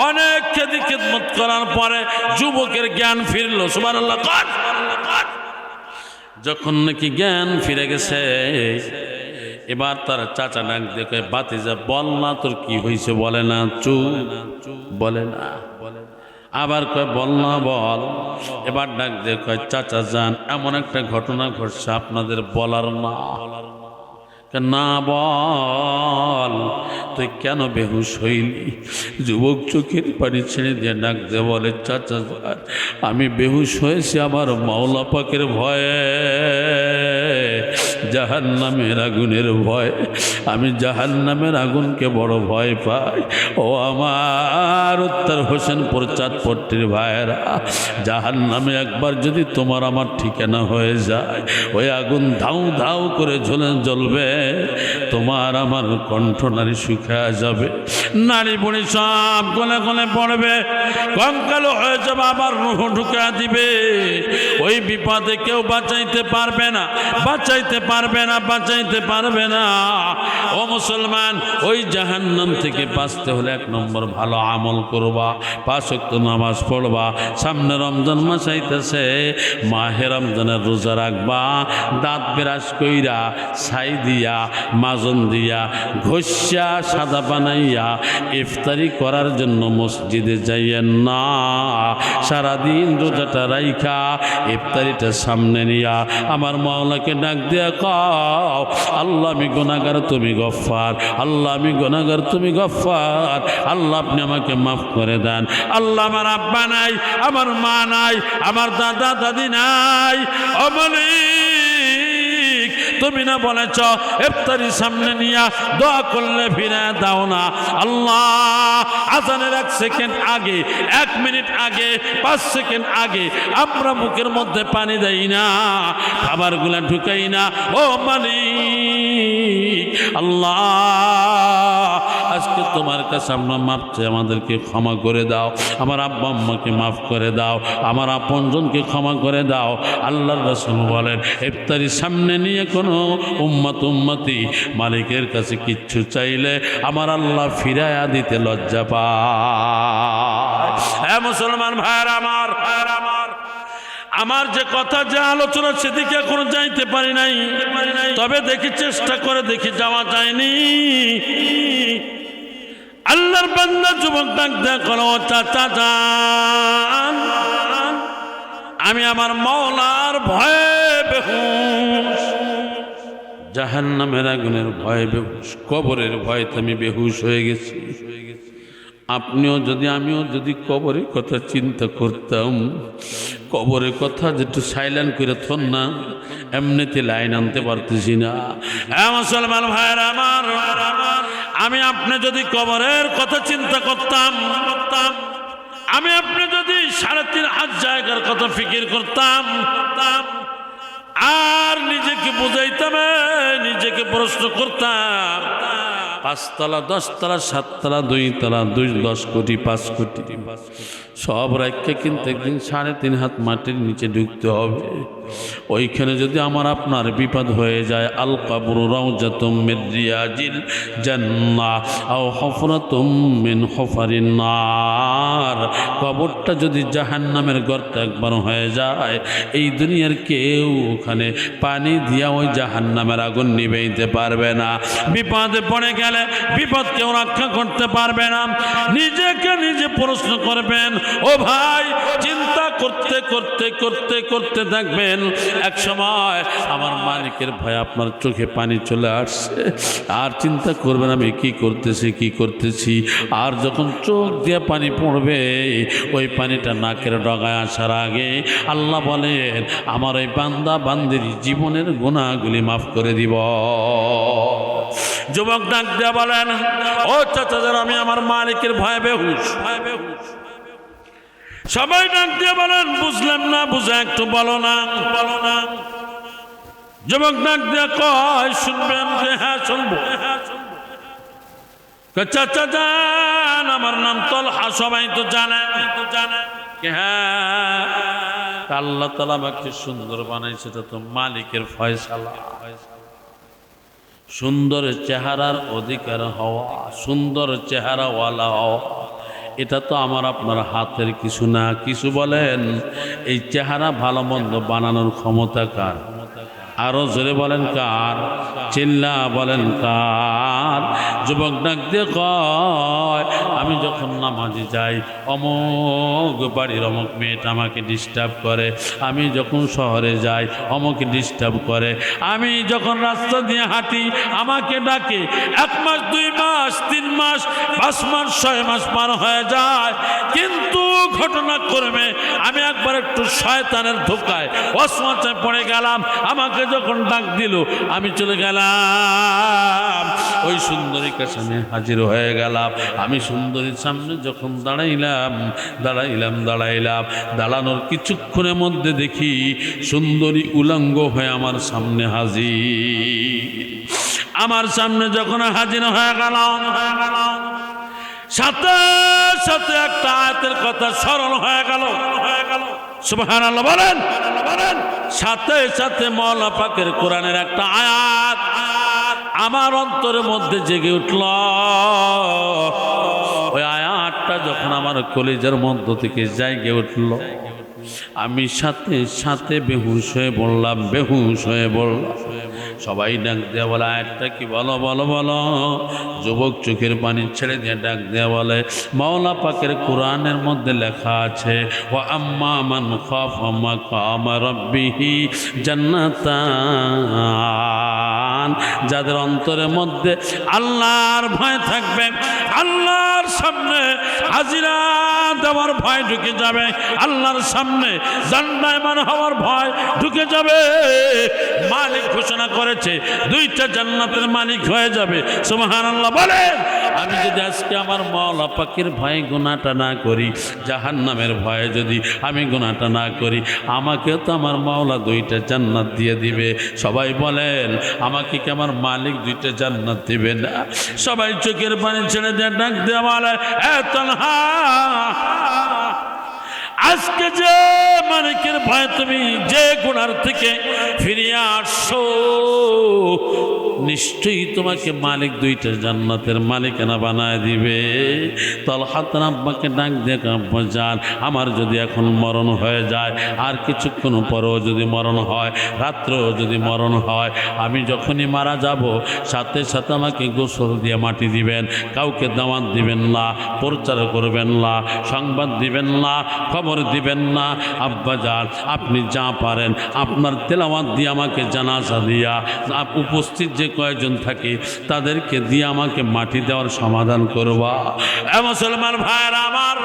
অনেক খেদমত করার পরে যুবকের জ্ঞান ফিরল। সুবহানাল্লাহ। যখন নাকি জ্ঞান ফিরে গেছে, এবার তার চাচা ডাক দেখে, বাতিজা বল না তোর কি হয়েছে? বলে না, চুপ, বলে না। আবার কয় বল না, বল। এবার ডাক দিয়ে কয়, চাচা যান, এমন একটা ঘটনা ঘটছে আপনাদের বলার না। না বল, তুই কেন বেহুশ হইলি? যুবক চোখের পানি ছেড়ে দিয়ে ডাক দিয়ে বলে, চাচা যান, আমি বেহুশ হয়েছি আমার মাওলা পাকের ভয়ে। জাহান্নামের আগুনের ভয়। আমি জাহান্নামের আগুনকে বড় ভয় পাই। ও আমার উত্তর হোসেনপুর চাঁদপট্টির ভাইয়েরা, জাহান্নামে একবার যদি তোমার আমার ঠিকানা হয়ে যায়, ওই আগুন ধাউ ধাউ করে জ্বলবে, তোমার আমার কণ্ঠনালী শুকিয়ে যাবে, নারী বুড়ি সব গলে গলে পড়বে, কঙ্কালো হয়ে যাবে, আবার রূহ ঢুকা দিবে। ওই বিপদে কেউ বাঁচাইতে পারবে না, বাঁচাইতে পারবে না, বাঁচাইতে পারবে না। ও মুসলমান, ওই জাহান্নাম থেকে বাঁচতে হলে 1 নম্বর ভালো আমল করবা, 5 ওয়াক্ত নামাজ পড়বা, সামনে রমজান মাস আইতেছে, মাহে রমজানের রোজা রাখবা, দাঁত বিরাজ কইরা ছাই দিয়া মাজন দিয়া ঘষা সাদা বানাইয়া ইফতারি করার জন্য মসজিদে যাইয়েন না। সারাদিন রোজাটা রাইখা ইফতারিটা সামনে নিয়া আমার মাওলাকে ডাক দিয়া কও, আল্লাহ আমি গুনাহগার, তুমি গফফার, আল্লাহ আমি গুনাহগার, তুমি গফফার, আল্লাহ আপনি আমাকে মাফ করে দেন। আল্লাহ আমার আব্বা নাই, আমার মা নাই, আমার দাদা দাদি নাই, ও মালিক তুমি না বলেছ ইফতারি সামনে নিয়া দোয়া করলে ফিরে দাও না। আল্লাহ আজানের 1 সেকেন্ড আগে, 1 মিনিট আগে, 5 সেকেন্ড আগে আমরা মুখের মধ্যে পানি দেই না, খাবারগুলা ঢুকাই না। ও মালিক আল্লাহ, আজকে তোমার কাছে আমরা মাপ চাই, আমাদেরকে ক্ষমা করে দাও, আমার আব্বা আম্মাকে মাফ করে দাও, আমার আপনজনকে ক্ষমা করে দাও। আল্লাহর রাসূল বলেন, ইফতারি সামনে নিয়ে কোনো উম্মতি মালিকের কাছে কিচ্ছু চাইলে আমার আল্লাহ ফিরায়া দিতে লজ্জা পায়। হ্যাঁ মুসলমান ভাইয়েরা আমার, আমার যে কথা, যে আলোচনা, সেদিকে এখনো যাইতে পারি নাই, তবে দেখি চেষ্টা করে দেখি, যাওয়া যায়নি। আল্লাহর বান্দা যুবক ডাক দেয়া করো, চাচা যান, আমি আমার মাওলার ভয়ে বেহুশ, জাহান্নামের আগুনের ভয়ে বেহুশ, কবরের ভয়তে আমি বেহুশ হয়ে গেছি। আপনিও যদি, আমিও যদি কবরের কথা চিন্তা করতাম, কবরের কথা যেটু সাইলেন্ট করে থন না, এমনিতে লাইন আনতে পারতেছি না। হ্যাঁ মুসলমান ভাইয়েরা আমার, আমি আপনি যদি কবরের কথা চিন্তা করতাম, আমি আপনি যদি 3.5 জায়গার কথা ফিকির করতাম, আর নিজেকে বুঝাইতাম, নিজেকে প্রশ্ন করতাম, 5 তলা, 10 তলা, 7 তলা, 2 তলা, 10 কোটি, 5 কোটি সব রাখকে কিন্তু একদিন 3.5 হাত মাটির নিচে ঢুকতে হবে। ওইখানে যদি আমার আপনার বিপদ হয়ে যায়, আল কবরু রাউজাতুম মিন রিয়াজিল জান্নাহ আও হুফরাতুম মিন হুফারিন নার, কবরটা যদি জাহান্নামের গর্ত একবার হয়ে যায়, এই দুনিয়ার কেউ ওখানে পানি দিয়া ওই জাহান্নামের আগুন নিভাইতে পারবে না। বিপদে পড়ে গেলে বিপদ কেউ রক্ষা করতে পারবে না। নিজেকে নিজে প্রশ্ন করবেন, ও ভাই, চিন্তা করতে করতে করতে করতে দেখবেন এক সময় আমার মালিকের ভয় আপনার চোখে পানি চলে আসছে, আর চিন্তা করবেন আমি কি করতেছি। আর যখন চোখ দিয়ে পানি পড়বে, ওই পানিটা নাকের ডগায় আসার আগে আল্লাহ বলেন, আমার ওই বান্দা বান্দির জীবনের গুনাহগুলি মাফ করে দিব। যুবক ডাক দিয়ে বলেন, ও চাচাদের, আমি আমার মালিকের ভয়ে বেহুশ। সবাই ডাক দিয়ে বলেন, বুঝলাম না, বুঝা একটু বলো না। যুবক ডাক দিয়ে কয়, শুনবেন? হ্যাঁ শুনবো। চাচা যান, আমার নাম তলহা, সবাই তো জানে। হ্যাঁ, আল্লাহ তাআলা আমাকে সুন্দর বানাইছে, এটা তো মালিকের ফয়সালা। সুন্দর চেহারার অধিকার হওয়া, সুন্দর চেহারাওয়ালা হওয়া, এটা তো আমার আপনার হাতের কিছু না। কিছু বলেন, এই চেহারা ভালো মন্দ বানানোর ক্ষমতা কার? আরো জোরে বলেন কার? চিল্লা বলেন কার? যুবক ডাক দিয়ে কয়, আমি যখন নামাজে যাই, অমুক বাড়ির অমুক মেয়েটা আমাকে ডিস্টার্ব করে, আমি যখন শহরে যাই অমুক ডিস্টার্ব করে, আমি যখন রাস্তা দিয়ে হাঁটি আমাকে ডাকে। 1 মাস, 2 মাস, 3 মাস, 5 মাস, 6 মাস পার হয়ে যায়, কিন্তু ঘটনাক্রমে আমি একবার একটু শয়তানের ধোকায় ওয়াসওয়াসায় পড়ে গেলাম, আমাকে যখন ডাক দিল আমি চলে গেলাম, ওই সুন্দরীর সামনে হাজির হয়ে গেলাম। আমি সুন্দরীর সামনে যখন দাঁড়াইলাম দাঁড়ানোর কিছুক্ষণের মধ্যে দেখি সুন্দরী উলঙ্গ হয়ে আমার সামনে হাজির। আমার সামনে যখন হাজির হয়ে গেল, সাথে সাথে একটা আয়াতের কথা স্মরণ হয়ে গেল। সুবহানাল্লাহ বলেন। সাথে সাথে মাওলানা পাকের কোরআনের একটা আয়াত আমার অন্তরের মধ্যে জেগে উঠল। ওই আয়াতটা যখন আমার কলিজার মধ্য থেকে জেগে উঠল, আমি সাথে সাথে বেহুশ হয়ে বললাম। সবাই ডাক দেয়া বলে, আয়াতটা কি বলো বলো বলো। যুবক চোখের পানি ছেড়ে দিয়ে ডাক দেয়া বলে, মাওলানা পাকের কোরআনের মধ্যে লেখা আছে, ওয়া আম্মা মান খাফা মাকামা রাব্বিহি জান্নাতান। যাদের অন্তরের মধ্যে আল্লাহর ভয় থাকবে, আল্লাহর সামনে হাজিরা দেওয়ার ভয় ঢুকে যাবে, আল্লাহর সামনে জান্নাতমান হওয়ার ভয় ঢুকে যাবে। মালিক ঘোষণা করেছে দুইটা জান্নাতের মালিক হয়ে যাবে। সুবহানাল্লাহ বলেন। আমি যদি আজকে আমার মাওলানা পাকের ভয়ে গুনাহটা না করি, জাহান্নামের ভয়ে যদি আমি গুনাহটা না করি, আমাকে তো আমার মাওলা দুইটা জান্নাত দিয়ে দিবে। সবাই বলেন, আমাকে কি আমার মালিক দুইটা জান্নাত দিবে না? সবাই চোখের পানি ছেড়ে দিয়ে ডাক দেওয়া বলে, এ তালহা, আজকে যে মালিকের ভয়ে তুমি যে গুনার থেকে ফিরিয়ে আসছো, নিশ্চয়ই তোমাকে মালিক দুইটা জান্নাতের মালিকানা বানায় দিবে। তলহাতের আব্বাকে ডাক দিয়ে, আব্বা যান, আমার যদি এখন মরণ হয়ে যায়, আর কিছুক্ষণ পরেও যদি মরণ হয়, রাত্রেও যদি মরণ হয়, আমি যখনই মারা যাব সাথে সাথে আমাকে গোসল দিয়ে মাটি দিবেন, কাউকে দাওয়াত দিবেন না, প্রচার করবেন না, সংবাদ দিবেন না, খবর দিবেন না। আব্বা যান, আপনি যা পারেন আপনার তেলাওয়াত দিয়ে আমাকে জানাজা দিয়া উপস্থিত যে কয়েকজন থাকে তাদেরকে দিয়ে আমাকে মাটি দেওয়ার সমাধান করবা। মুসলমান ভাইরা আমার,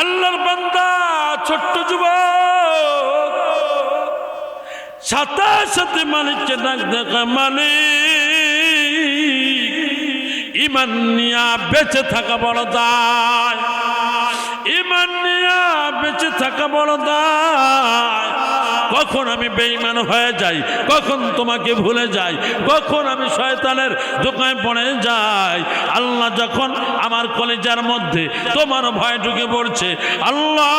আল্লাহর বান্দা ছোট্ট যুবক সাথে সাথে মালিককে ডাক দেখা, মালিক ঈমান নিয়া বেঁচে থাকা বড় দায়, ঈমান নিয়া বেঁচে থাকা বড় দায়। কখন আমি বেঈমান হয়ে যাই, কখন তোমাকে ভুলে যাই, কখন আমি শয়তানের দোকানে পড়ে যাই। আল্লাহ যখন আমার কলিজার মধ্যে তোমার ভয় ঢুকে পড়ছে, আল্লাহ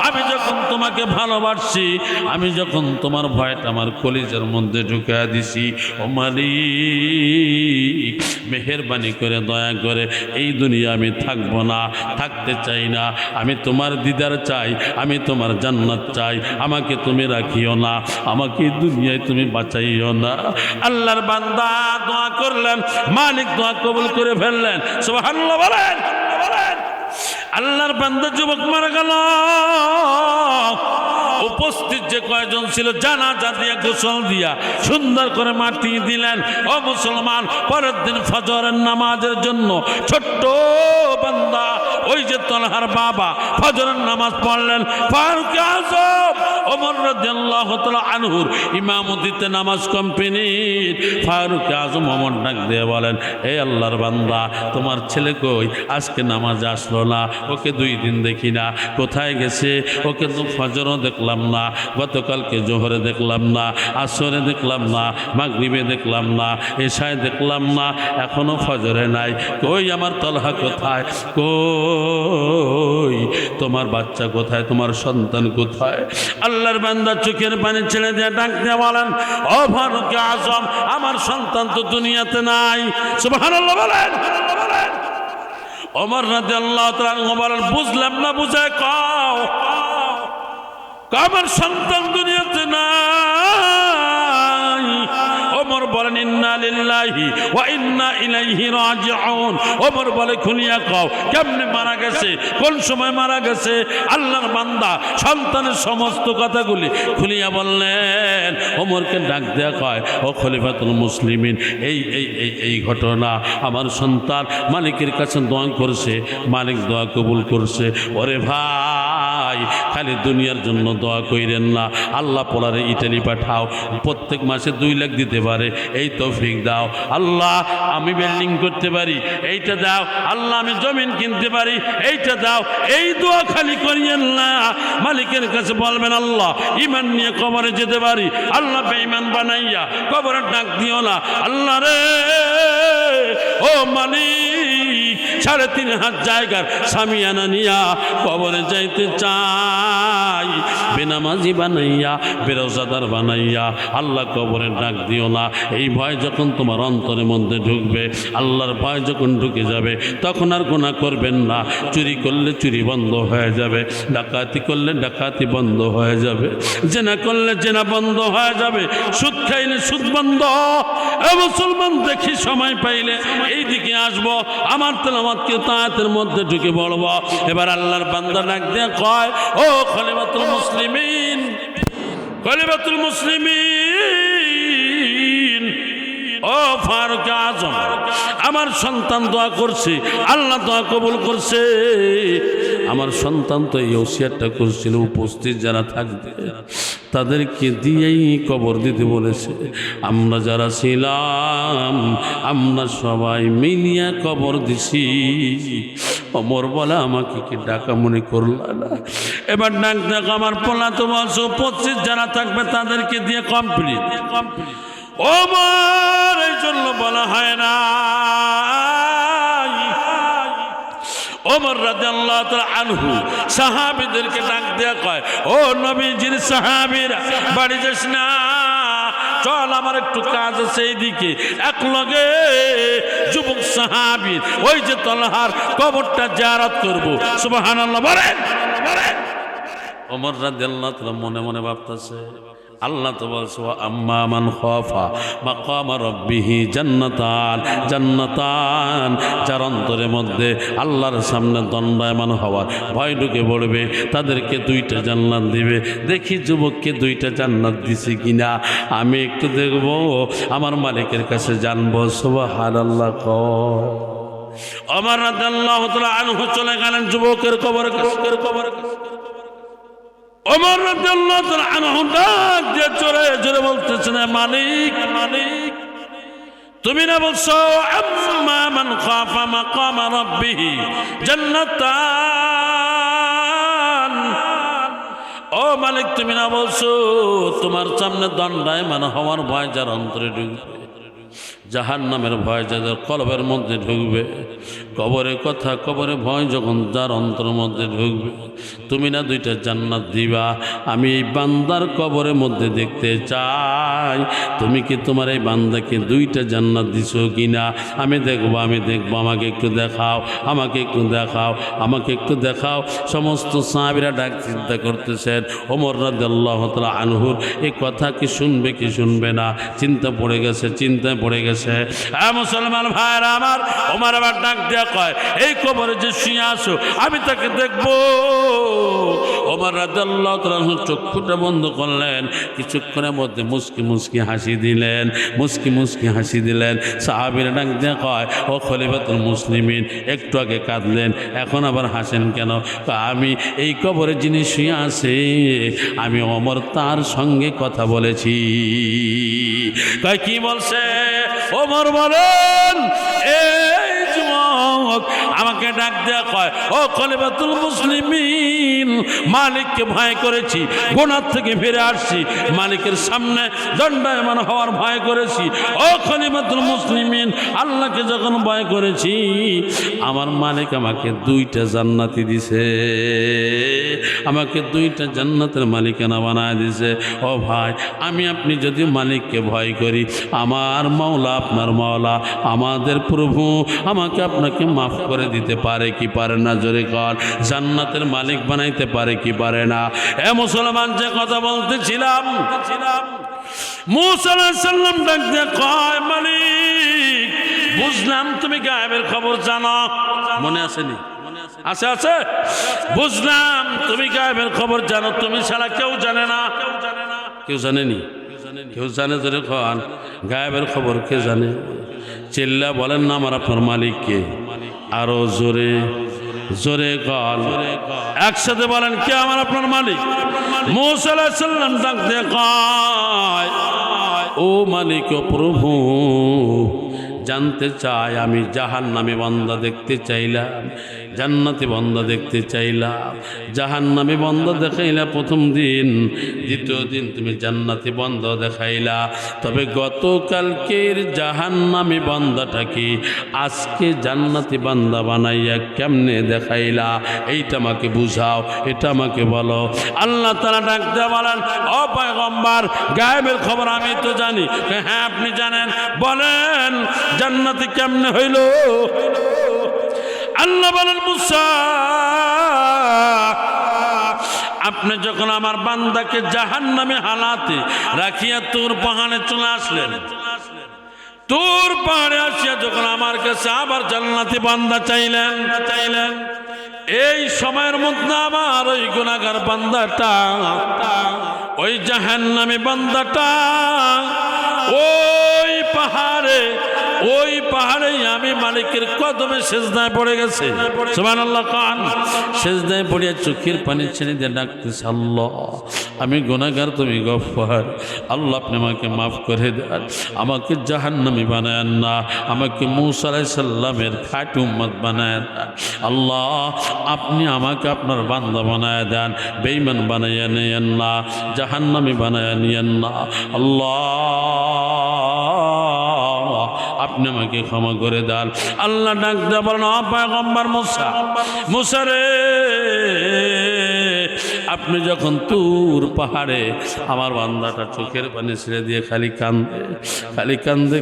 আমি যখন তোমাকে ভালোবাসছি, আমি যখন তোমার ভয়টা আমার কলিজার মধ্যে ঢুকে দিছি, ও মালিক মেহেরবানি করে দয়া করে এই দুনিয়া আমি থাকবো না, থাকতে চাই না। আমি তোমার দিদার চাই, আমি তোমার জান্নাত চাই। আমাকে তুমি রাখিও না, আমাকে দুনিয়ায় তুমি বাঁচাইও না। আল্লাহর বান্দা দোয়া করলেন, মালিক দোয়া কবুল করে ফেললেন। সুবহানাল্লাহ বলেন। আল্লাহর বান্দা যুবক মারা গেল। উপস্থিত যে কয়জন ছিল জানাজা দিয়া গোসল দিয়া সুন্দর করে মাটি দিলেন। ও মুসলমান, পরের দিন ফজরের নামাজের জন্য ছোট্ট বান্দা ওই যে তলহার বাবা ফজরের নামাজ পড়লেন। ফারুক আজম ওমর রাদিয়াল্লাহু তাআলা আনহুর ইমামতিতে নামাজ কমপ্লিট। ফারুক আজম ওমর ডাক দিয়ে বলেন, হে আল্লাহর বান্দা, তোমার ছেলে কই? আজকে নামাজে আসলো না, ওকে 2 দিন দেখি না, কোথায় গেছে? ওকে তো ফজরও দেখলাম না, গতকালকে জোহরে দেখলাম না, আসরে দেখলাম না, মাগরিবে দেখলাম না, এশায় দেখলাম না, এখনো ফজরে নাই। কই আমার তলহা কোথায়? কই তোমার বাচ্চা কোথায়? তোমার সন্তান কোথায়? আল্লাহর বান্দা চোখের পানি ছেড়ে দিয়ে ডাক দিয়ে বলেন, ও ফারুক আজম, আমার সন্তান তো দুনিয়াতে নাই। সুবহানাল্লাহ বলেন। ওমর রাদিয়াল্লাহু তাআলা বলেন, বুঝলাম না, বুঝায় কও, আমার সন্তান দুনিয়াতে নাই। ওমর বলেন, ইন্না লিল্লাহি ওয়া ইন্না ইলাইহি রাজিউন। ওমর বলে, খুনিয়া কও, কেমনে মারা গেছে, কোন সময় মারা গেছে? আল্লাহর বান্দা সন্তানের সমস্ত কথাগুলি খুলিয়া বললেন। ওমরকে ডাক দেয়া কয়, ও খলিফাতুল মুসলিমিন, এই ঘটনা আমার সন্তান মালিকের কাছে দোয়া করছে, মালিক দোয়া কবুল করছে। ওরে ভাই, ভাই খালি দুনিয়ার জন্য দোয়া কইরেন না, আল্লাহ পোলারে ইটালি পাঠাও, প্রত্যেক মাসে 2 লাখ দিতে পারে এই তৌফিক দাও। আল্লাহ আমি বিল্ডিং করতে পারি এইটা দাও, আল্লাহ আমি জমিন কিনতে পারি এইটা দাও। এই দোয়া খালি করিয়েন না, মালিকের কাছে বলবেন আল্লাহ ঈমান নিয়ে কবরে যেতে পারি, আল্লাহ বেঈমান বানাইয়া কবরে ডাক দিও না। আল্লাহ রে ও মালিক 3.5 জায়গার সামিয়ানা নিয়া কবরে যাইতে চাই, বেনামাজি বানাইয়া বেরোজাদার বানাইয়া আল্লাহ কবরে ডাক দিও না। এই ভয় যখন তোমার অন্তরের মধ্যে ঢুকবে, আল্লাহর ভয় যখন ঢুকে যাবে, তখন আর গুনাহ করবেন না। চুরি করলে চুরি বন্ধ হয়ে যাবে, ডাকাতি করলে ডাকাতি বন্ধ হয়ে যাবে, জেনা করলে জেনা বন্ধ হয়ে যাবে, সুদ খাইলে সুদ বন্ধ। মুসলমান দেখি সময় পাইলে এই দিকে আসবো, আমার তেলাওয়াতকে তাআতের মধ্যে ঢুকে পড়বো। এবার আল্লাহর বান্দা ডাক দিয়ে কয়, ও খলিফাতুল মুসলিমিন, খলিফাতুল মুসলিমিন, ও ফারুক আজম, আমার সন্তান দোয়া করছে, আল্লাহ দোয়া কবুল করছে। আমার সন্তান তো এই ওসিয়তটা করছিল, উপস্থিত যারা থাকবে তাদেরকে দিয়েই কবর দিতে বলেছে। আমরা যারা ছিলাম আমরা সবাই মিলিয়া কবর দিছি। ওমর বলে আমাকে কি ডাকা মনে করলা না? এবার ডাক ডাক আমার পোলা তো বলছো 25 যারা থাকবে তাদেরকে দিয়ে কমপ্লিট। ওমর এই জন্য বলা হয় না, ওমর রাদিয়াল্লাহু তাআলা আনহু সাহাবীদেরকে ডাক দেয়া কয়, ও নবীজির সাহাবীরা বাড়ি যাস না, চল আমার একটু কাজ আছে এইদিকে। এক লগে যুবক সাহাবী ওই যে তলহার কবরটা জিয়ারত করব। সুবহানাল্লাহ বলেন। ওমর রাদিয়াল্লাহু তাআলা মনে মনে ভাবতেছে, আল্লাহ তো বলছে আম্মা মান খাফা মাকাম রাব্বিহি জান্নাতান, জান্নাতান যার অন্তরের মধ্যে আল্লাহর সামনে দণ্ডায়মান হওয়ার ভয় ঢুকে পড়বে তাদেরকে 2টা জান্নাত দিবে। দেখি যুবককে 2টা জান্নাত দিছে কিনা, আমি একটু দেখব, আমার মালিকের কাছে জানবো। সুবহানাল্লাহ। ওমর রাদিয়াল্লাহু তাআলা আনহু চলে গেলেন যুবকের কবরের কাছে। ওমর রাদিয়াল্লাহু তাআলা আনহু ডাক দিয়ে জোরে জোরে বলতেছেন, মালিক মালিক, তুমি না বলছো আম্মা মান খাফা মাকাম রাব্বিহি জান্নাতান, ও মালিক তুমি না বলছো তোমার সামনে দণ্ডায়মান হওয়ার ভয় যার অন্তরে ঢুকবে, জাহান্নামের ভয় যাদের কলবের মধ্যে ঢুকবে, কবরের কথা কবরে ভয় যখন যার অন্তরের মধ্যে ঢুকবে, তুমি না 2টা জান্নাত দিবা। আমি এই বান্দার কবরের মধ্যে দেখতে চাই, তুমি কি তোমার এই বান্দাকে 2টা জান্নাত দিছো কিনা? আমি দেখবো, আমি দেখবো, আমাকে একটু দেখাও, আমাকে একটু দেখাও, আমাকে একটু দেখাও। সমস্ত সাহাবীরা ডাক চিন্তা করতেছেন, ওমর রাদিয়াল্লাহু তাআলা আনহুর এই কথা কি শুনবে কি শুনবে না, চিন্তা পড়ে গেছে, চিন্তায় পড়ে গেছে। মুসলমান ভাইরা আমার, ওমর আবার ডাক দেয়া কয়, এই কবরে যে শুয়ে আছো আমি তাকে দেখবো। ওমর রাদিয়াল্লাহু তাআলা চক্ষুটা বন্ধ করলেন, কিছুক্ষণের মধ্যে মুস্কি মুস্কি হাসি দিলেন, মুস্কি মুস্কি হাসি দিলেন। সাহাবীরা ডাক দেয়া কয়, ও খলিফাতুল মুসলিমিন, একটু আগে কাঁদলেন, এখন আবার হাসেন কেন? আমি এই কবরে যিনি শুয়ে আছে আমি ওমর তার সঙ্গে কথা বলেছি। কয় কি বলছে? ওমর বলেন, এই যুবক আমাকে ডাক দেয়া কয়, ও খলিফাতুল মুসলিমিন, মালিককে ভয় করেছি, গুনাহ থেকে ফিরে আসছি, মালিকের সামনে দণ্ডায়মান হওয়ার ভয় করেছি। ও খলিফাতুল মুসলিমিন, আল্লাহকে যখন ভয় করেছি আমার মালিক আমাকে 2টা জান্নাতি দিছে, আমাকে 2টা জান্নাতের মালিকানা বানায় দিছে। ও ভাই, আমি আপনি যদি মালিককে ভয় করি, আমার মাওলা আপনার মাওলা আমাদের প্রভু আমাকে আপনাকে মাফ করে দিতে পারে কি পারে না? জোরে কর, জান্নাতের মালিক বানাইতে পারে কি পারে না? এ মুসলমান, যে কথা বলতেছিলাম, মুসা আলাইহিস সালাম ডাক দিয়ে কয়, মালিক বুঝলাম তুমি গায়েবের খবর জানো। মনে আসেনি? আছে আছে, বুঝলাম তুমি গায়েবের খবর জানো, তুমি ছাড়া কেউ জানে না। কেউ জানেনি? কেউ জানে? জোরে কন, গায়েবের খবর কে জানে? চিল্লা বলেন না আমার আপনার মালিক কে? আরো জোরে। জোরে কল, একসাথে বলেন কে আমার আপনার মালিক? মূসা আলাইহিস সালাম ডাক দিয়ে কয়, ও মালিক ও প্রভু, জানতে চাই আমি জাহান্নামী বান্দা দেখতে চাইলাম, জান্নাতি বান্দা দেখতে চাইলাম। জাহান্নামী বান্দা দেখাইলা প্রথম দিন, দ্বিতীয় দিন তুমি জান্নাতি বান্দা দেখাইলা, তবে গতকালকের জাহান্নামী বান্দাটাকে আজকে জান্নাতি বান্দা বানাইয়া কেমনে দেখাইলা? এইটা আমাকে বুঝাও, এটা আমাকে বলো। আল্লাহ তাআলা ডাক দিয়ে বলেন, ও পয়গম্বর, গায়েবের খবর আমি তো জানি। হ্যাঁ আপনি জানেন, বলেন জান্নাতি কেমনে হইল? আল্লাহ বলেন, মূসা, আপনি যখন আমার বান্দাকে জাহান্নামে হালাতে রাখিয়া তুর পাহাড়ে চলে আসলেন, তুর পাহাড়ে আসিয়া যখন আমার কাছে আবার জান্নাতি বান্দা চাইলেন, এই সময়ের মধ্যে আমার ওই গুনাহগার বান্দাটা, ওই জাহান্নামী বান্দাটা ওই পাহাড়ে আমি মালিকের কদমে সেজদায় পড়ে গেছে। সুবহানাল্লাহ কান, সেজদায় পড়িয়া চোখের পানি ছেড়ে দিয়ে ডাকতেছে, আল্লাহ আমি গুনাহগার, তুমি গফফার, আল্লাহ আপনি আমাকে মাফ করে দেন, আমাকে জাহান্নামী বানায়েন না, আমাকে মূসা আলাইহিস সালামের খাঁটি উম্মত বানায়েন না। আল্লাহ আপনি আমাকে আপনার বান্দা বানায় দেন, বেঈমান বানাইয়া নিয়েন না, জাহান্নামী বানাইয়া নিয়েন না। আল্লাহ আপনি আমাকে ক্ষমা করে দেন। আল্লাহ ডাক দিয়ে বলেন, ও পয়গম্বর মূসা রে, আপনি যখন তুর পাহাড়ে আমার বান্দাটা চোখের পানি ছেড়ে দিয়ে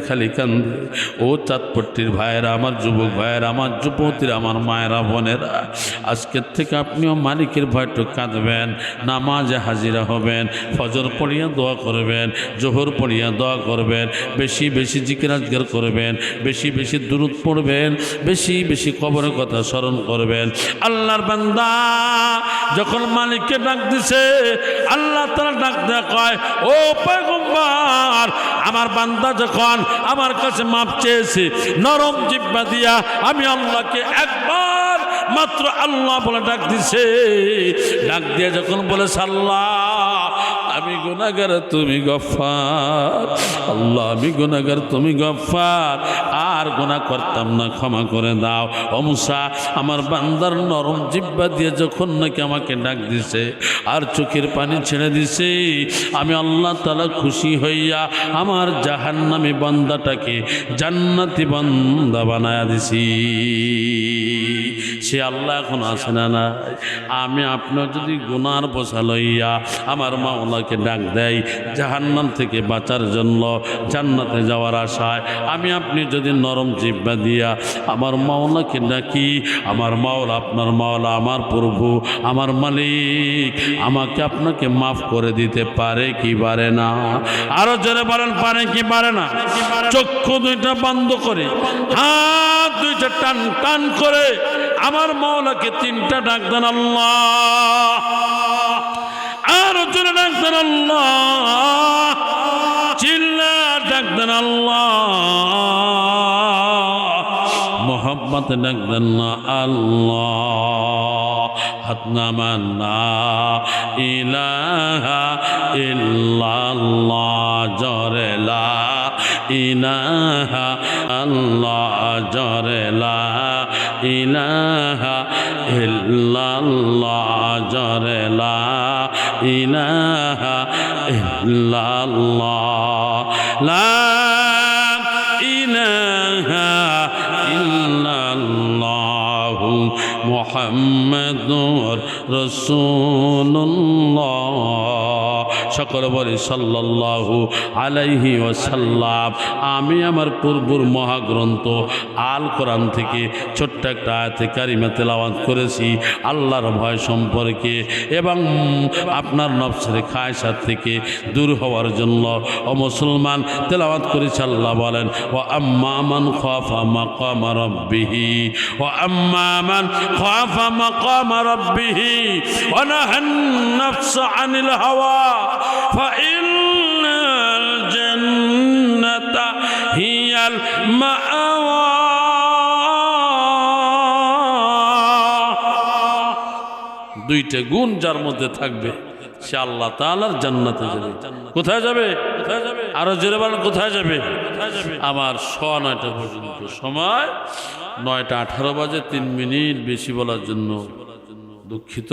খালি কান্দে, ও চাঁদপট্টির ভাইয়েরা, আমার যুবক ভাইয়েরা, আমার যুবতীরা, আমার মায়েরা, বোনেরা, আজকের থেকে আপনিও মালিকের ভয়টা কাঁদবেন, নামাজে হাজিরা হবেন, ফজর পড়িয়া দোয়া করবেন, জোহর পড়িয়া দোয়া করবেন, বেশি বেশি জিকির আজকার করবেন, বেশি বেশি দুরূদ পড়বেন, বেশি বেশি কবরের কথা স্মরণ করবেন। আল্লাহর বান্দা যখন মালিককে ডাক দিছে, আল্লাহ তাআলা ডাক দেয়া কয়, ও পয়গম্বর, আমার বান্দা যখন আমার কাছে মাপ চেয়েছে, নরম জিহ্বা দিয়া আমি আল্লাহকে একবার মাত্র আল্লাহ বলে ডাক দিছে, ডাক দিয়ে যখন বলেছে, আল্লাহ আমি গুনাহগার, তুমি গফফার, আল্লাহ আমি গুনাহগার, তুমি গফফার, আর গুনাহ করতাম না, ক্ষমা করে দাও। ও মূসা, আমার বান্দার নরম জিহ্বা দিয়ে যখন নাকি আমাকে ডাক দিছে আর চোখের পানি ছেড়ে দিছে, আমি আল্লাহ তাআলা খুশি হইয়া আমার জাহান্নামী বান্দাটাকে জান্নাতি বান্দা বানায়া দিছি। সে আল্লাহ এখন আছে না নাই? আমি আপনার যদি গুনার বোঝা লইয়া আমার মাওলাকে ডাক দেয় জাহান্নাম থেকে বাঁচার জন্য, জান্নাতে যাওয়ার আশায়, আমি আপনি যদি নরম জিহ্বা দিয়া আমার মাওলাকে ডাকি, আমার মাওলা, আপনার মাওলা, আমার প্রভু, আমার মালিক আমাকে আপনাকে মাফ করে দিতে পারে কি পারে না? আরো জোরে বলেন, পারে কি পারে না? চক্ষু দুইটা বন্ধ করে, হাত দুইটা টান টান করে আমার মাওলাকে তিনটা ডাক দেন, আল্লাহ। আর জোরে ডাক দেন, আল্লাহ। চিল্লা ডাক দেন, আল্লাহ। মোহাম্মত ডাক দেন না, আল্লাহ। হাত নামান, লা ইলাহা ইল্লাল্লাহ, জোরে লা ইলাহা আল্লাহ, জোরে লা ইলাহা ইল্লাল্লাহ, জোরে লা ইলাহা ইল্লাল্লাহ, লা ইলাহা ইল্লাল্লাহ, মুহাম্মাদুর রাসূলুল্লাহ। সকলে বলি সাল্লাল্লাহু আলাইহি ওয়াসাল্লাম। আমি আমার পূর্বর মহাগ্রন্থ আল কোরআন থেকে ছোট্ট একটা আয়াতে কারিমা তেলাওয়াত করেছি আল্লাহর ভয় সম্পর্কে এবং আপনার নফসের খায়সাত থেকে দূর হওয়ার জন্য। ও মুসলমান, তেলাওয়াত করেছি, আল্লাহ বলেন, ওয়া আম্মা মান খাফা মাকামা রাব্বিহি, ওয়া আম্মা মান খাফা মাকামা রাব্বিহি ওয়া নাহান নাফসা আনিল হাওয়া فإن الجنة هي المأوى দুইটা গুণ যার মধ্যে থাকবে সে আল্লাহ তাআলার জান্নাতে যাবে। কোথায় যাবে? আরো জোরে বলেন, কোথায় যাবে? আমার 9:15 পর্যন্ত সময়, 9:18 বাজে 3 মিনিট বেশি বলার জন্য দুঃখিত।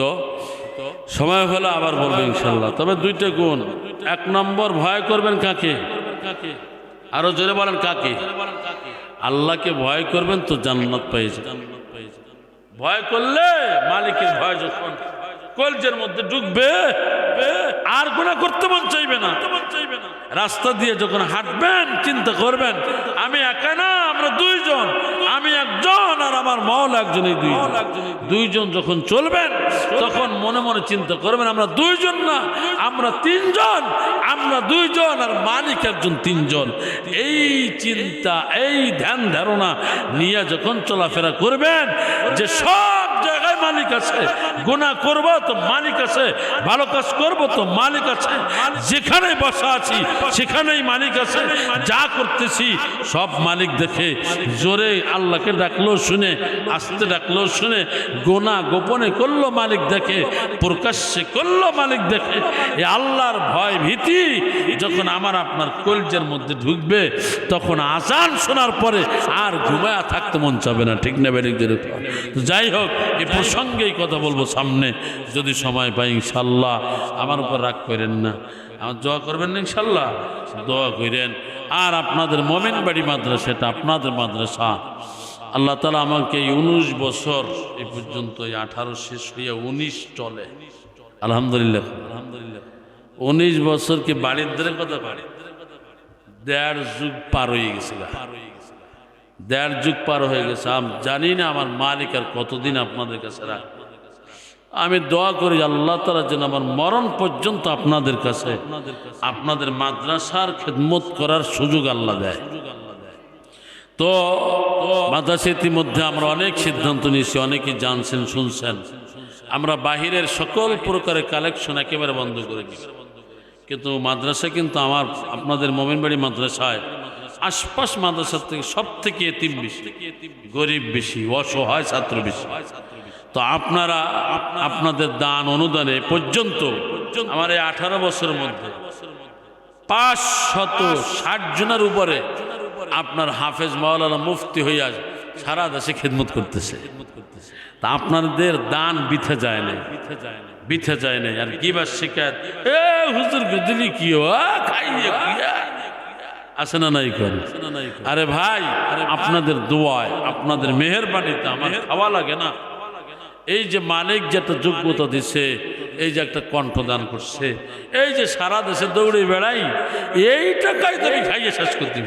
সময় হলে আবার বলবো ইনশাল্লাহ। তবে দুইটা গুণ। 1 নম্বর, ভয় করবেন কাকে? আরো জোরে বলেন, কাকে? আল্লাহকে ভয় করবেন তো জান্নাত পেয়ে যাবেন। ভয় করলে মালিকের ভয় যখন কলজের মধ্যে ঢুকবে আর গুনাহ করতে মন চাইবে না। রাস্তা দিয়ে যখন হাঁটবেন চিন্তা করবেন আমি একা না, আমরা দুইজন, আমি একজন আর আমার মাওলা একজন। এই দুইজন যখন চলবেন তখন মনে মনে চিন্তা করবেন আমরা দুইজন না, আমরা তিনজন, আমরা দুইজন আর মালিক একজন, তিনজন। এই চিন্তা, এই ধ্যান ধারণা নিয়ে যখন চলাফেরা করবেন যে সব জায়গায় মালিক আছে, গুনাহ করব তো মালিক আছে, ভালো কাজ করব তো মালিক আছে, যেখানে বসা আছি সেখানেই মালিক আছে, যা করতেছি সব মালিক দেখে। জোরে আল্লাহকে ডাকলেও শুনে, আস্তে ডাকলেও শুনে, গুনাহ গোপনে করলো মালিক দেখে, প্রকাশ্যে করলো মালিক দেখে। এই আল্লাহর ভয় ভীতি যখন আমার আপনার কলজের মধ্যে ঢুকবে তখন আজান শোনার পরে আর ঘুমায়া থাকতে মন চাবে না। ঠিক না বেরিক? যাই হোক, এই প্রসঙ্গেই কথা বলবো সামনে যদি সময় পাই ইনশাল্লাহ। আমার উপর রাগ করেন না, আমার দোয়া করবেন না ইনশাল্লাহ, দোয়া করেন। আর আপনাদের মোমিন বাড়ি মাদ্রাসা, এটা আপনাদের মাদ্রাসা। আল্লাহ তাআলা আমাকে 19 বছর এই পর্যন্ত, 18 শেষ হইয়া 19 চলে, আলহামদুলিল্লাহ। 19 বছরকে বাড়ির ধরে কথা পারে, 1.5 যুগ পার হয়ে গেছে, 1.5 যুগ পার হয়ে গেছে। আমি জানি না আমার মালিক আর কতদিন আপনাদের কাছে রাখ। আমি দোয়া করি আল্লাহ তাআলা যেন আমার মরণ পর্যন্ত আপনাদের কাছে, আপনাদের মাদ্রাসার খেদমত করার সুযোগ আল্লাহ দেয়। তো মাদ্রাসা ইতিমধ্যে আমরা অনেক সিদ্ধান্ত নিয়েছি, অনেকেই জানছেন, শুনছেন। আমরা বাহিরের সকল প্রকারের কালেকশন একেবারে বন্ধ করে দিই, কিন্তু মাদ্রাসা কিন্তু আমার আপনাদের মোমিনবাড়ি মাদ্রাসায় আশপাশ মাদ্রাসার থেকে সব থেকে এতিম বেশি, গরিব বেশি, অসহায় ছাত্র বেশি। তো আপনারা আপনাদের দান অনুদানে পর্যন্ত আমার এই 18 বছরের মধ্যে 560 জনের উপরে আপনার হাফেজ মাওলানা মুফতি হইয়া সারা দেশে খেদমত করতেছে। তা আপনাদের দান বৃথা যায় না, বৃথা যায় না। আর কি বা শিকায়ত, হুজুর দিলি কি খাইয়ে আছে না নাই করে? আরে ভাই, আপনাদের দোয়ায়, আপনাদের মেহেরবানিতে আমার খাওয়া লাগে না। এই যে মালিক যেটা যোগ্যতা দিছে, এই যে একটা কণ্ঠদান করছে, এই যে সারা দেশে দৌড়ে বেড়াই, এই টাকায় তুমি খাইয়ে শেষ করতে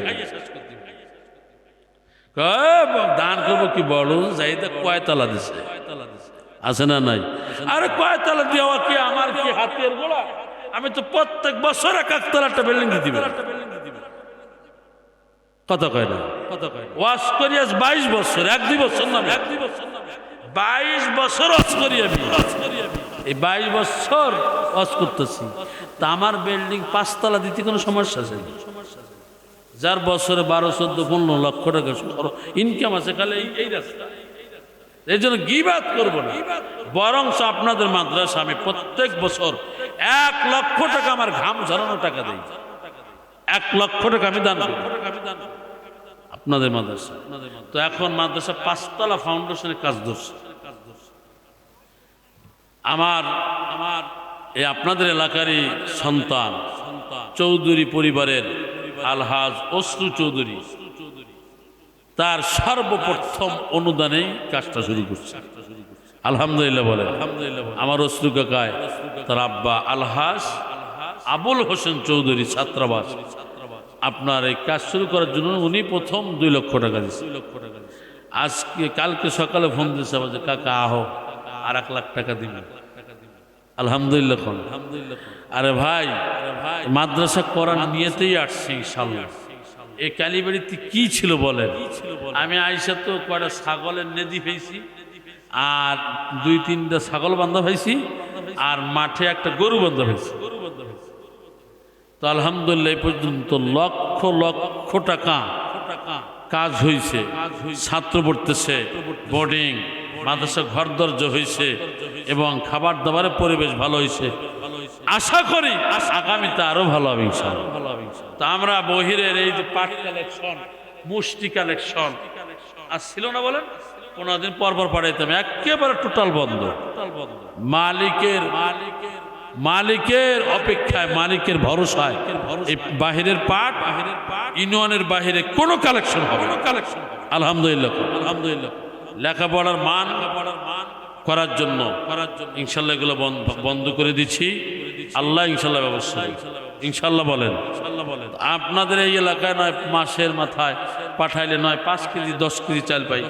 দান করবো কি বলো? যাইতে কয়তলা দিছে, আছে না নাই? আরে কয়তলা দেওয়া কি আমার কি হাতের গোলা? আমি তো প্রত্যেক বছর 1 একটা বিল্ডিং দিয়ে দিবে। কত কয় না, কত কয়? ওয়াজ করি আজ 22 বছর, 1-2 বছর না, 22 বছর ওয়াজ করি আমি। এই 22 বছর ওয়াজ করতেছি, তা আমার বিল্ডিং 5 তলা দিতে কোনো সমস্যা আছে? যার বছরে 12-14-15 লক্ষ টাকা ইনকাম আছে খালি এই রাস্তা। এই জন্য গীবাত করবো না, বরং আপনাদের মাদ্রাসা আমি প্রত্যেক বছর 1 লক্ষ টাকা আমার ঘাম ঝরানো টাকা দিই। 1 লক্ষ টাকা আমি দান করি আপনাদের মাদ্রাসা। তো এখন মাদ্রাসা 5 তলা ফাউন্ডেশনের কাজ ধরছে। আমার এই আপনাদের এলাকারই সন্তান চৌধুরী পরিবারের আলহাজ অসরু চৌধুরী, তার সর্বপ্রথম অনুদানেই কাজটা শুরু করছে। আলহামদুলিল্লাহ বলে। আমার অসরু কাকায় তার আব্বা আলহাজ আবুল হোসেন চৌধুরী ছাত্রাবাস আপনার এই কাজ শুরু করার জন্য উনি প্রথম 2 লক্ষ টাকা দিচ্ছে। আজকে কালকে সকালে ফোন দিচ্ছে আমাদের, কাকা আহো আর 1 লাখ টাকা দিবেন। আলহামদুলিল্লাহ। আরে ভাই, মাদ্রাসা করার নিয়েতেই আসছে ইনশাআল্লাহ। এই কালীবাড়িতে কি ছিল বলেন? আমি আইসা তো কয়টা ছাগলের নেদি পেয়েছি, আর 2-3টা ছাগল বান্ধা পাইছি, আর মাঠে একটা গরু বান্ধা পাইছি। তো আলহামদুলিল্লাহ এই পর্যন্ত লক্ষ লক্ষ টাকা কাজ হয়েছে। ছাত্র পড়তেছে, বোর্ডিং, মাদ্রাসা ঘর দরজা হয়েছে এবং খাবার দাবারের পরিবেশ ভালো হয়েছে। আশা করি আগামীতে আরো ভালো হবে ইনশাআল্লাহ। তা আমরা বহিরের এই যে পাট কালেকশন, মুষ্টি কালেকশন আর ছিল না বলেন, 15 দিন পর পর পাঠাইতাম, একেবারে টোটাল বন্ধ। মালিকের অপেক্ষায়, মালিকের ভরসায় এই বাহিরের পাট ইউনিয়নের বাহিরে কোনো কালেকশন হবে না। আলহামদুলিল্লাহ, আলহামদুলিল্লাহ। লেখাপড়ার মান করার জন্য ইনশাল্লাহ এগুলো বন্ধ করে দিচ্ছি। আল্লাহ ইনশাল্লাহ ব্যবস্থা, ইনশাল্লাহ বলেন। আপনাদের এই এলাকায় নয় মাসের মাথায় পাঠাইলে নয় 5 কেজি 10 কেজি চাল পাই।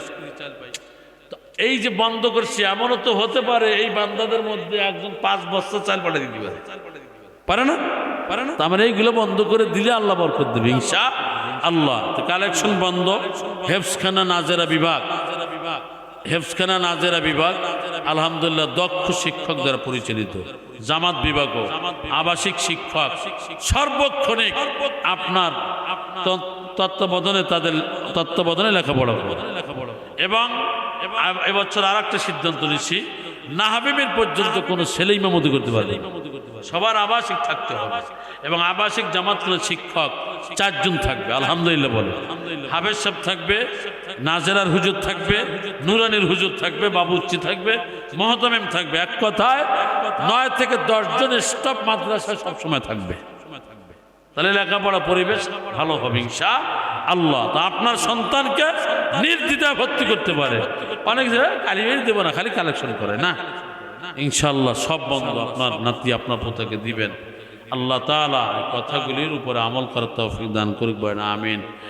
এই যে বন্ধ করছি, এমনও তো হতে পারে এই বান্দাদের মধ্যে একজন 5 বস্তা চাল পাঠিয়ে দিতে পারে, পারে না? আমার এইগুলো বন্ধ করে দিলে আল্লাহ বরকত দেবে ইনশাআল্লাহ। তো কালেকশন বন্ধ। হেফজখানা নাজেরা বিভাগ, হেফজখানা নাজেরা বিভাগ আলহামদুলিল্লাহ দক্ষ শিক্ষক দ্বারা পরিচালিত। জামাত বিভাগও, আবাসিক শিক্ষক সর্বক্ষণিক আপনার তত্ত্বাবধানে, তাদের তত্ত্বাবধানে লেখাপড়া। এবং এবছর আর একটা সিদ্ধান্ত নিচ্ছি, নাহাবিমের পর্যন্ত কোনো ছেলে ইমামতি করতে পারবে, সবার আবাসিক থাকতে হবে। এবং আবাসিক জামাত শিক্ষক 4 জন থাকবে, আলহামদুলিল্লাহ বলে। হাফেজ সাহেব থাকবে, নাজেরার হুজুর থাকবে, নুরানির হুজুর থাকবে, বাবুচ্চি থাকবে, মহতমিম থাকবে। এক কথায় 9 থেকে 10 জন স্টাফ মাদ্রাসায় সবসময় থাকবে। তাহলে লেখাপড়া পরিবেশ ভালো হবে ইনশাআল্লাহ। তা আপনার সন্তানকে নির্দ্বিধায় ভর্তি করতে পারে। অনেক কালিমের দেবো না, খালি কালেকশন করে না। ইনশাআল্লাহ সব বন্ধ আপনার নাতি আপনার পোতাকে দিবেন। আল্লাহ তাআলা এই কথাগুলির উপরে আমল করার তৌফিক দান করুক, বলেন আমিন।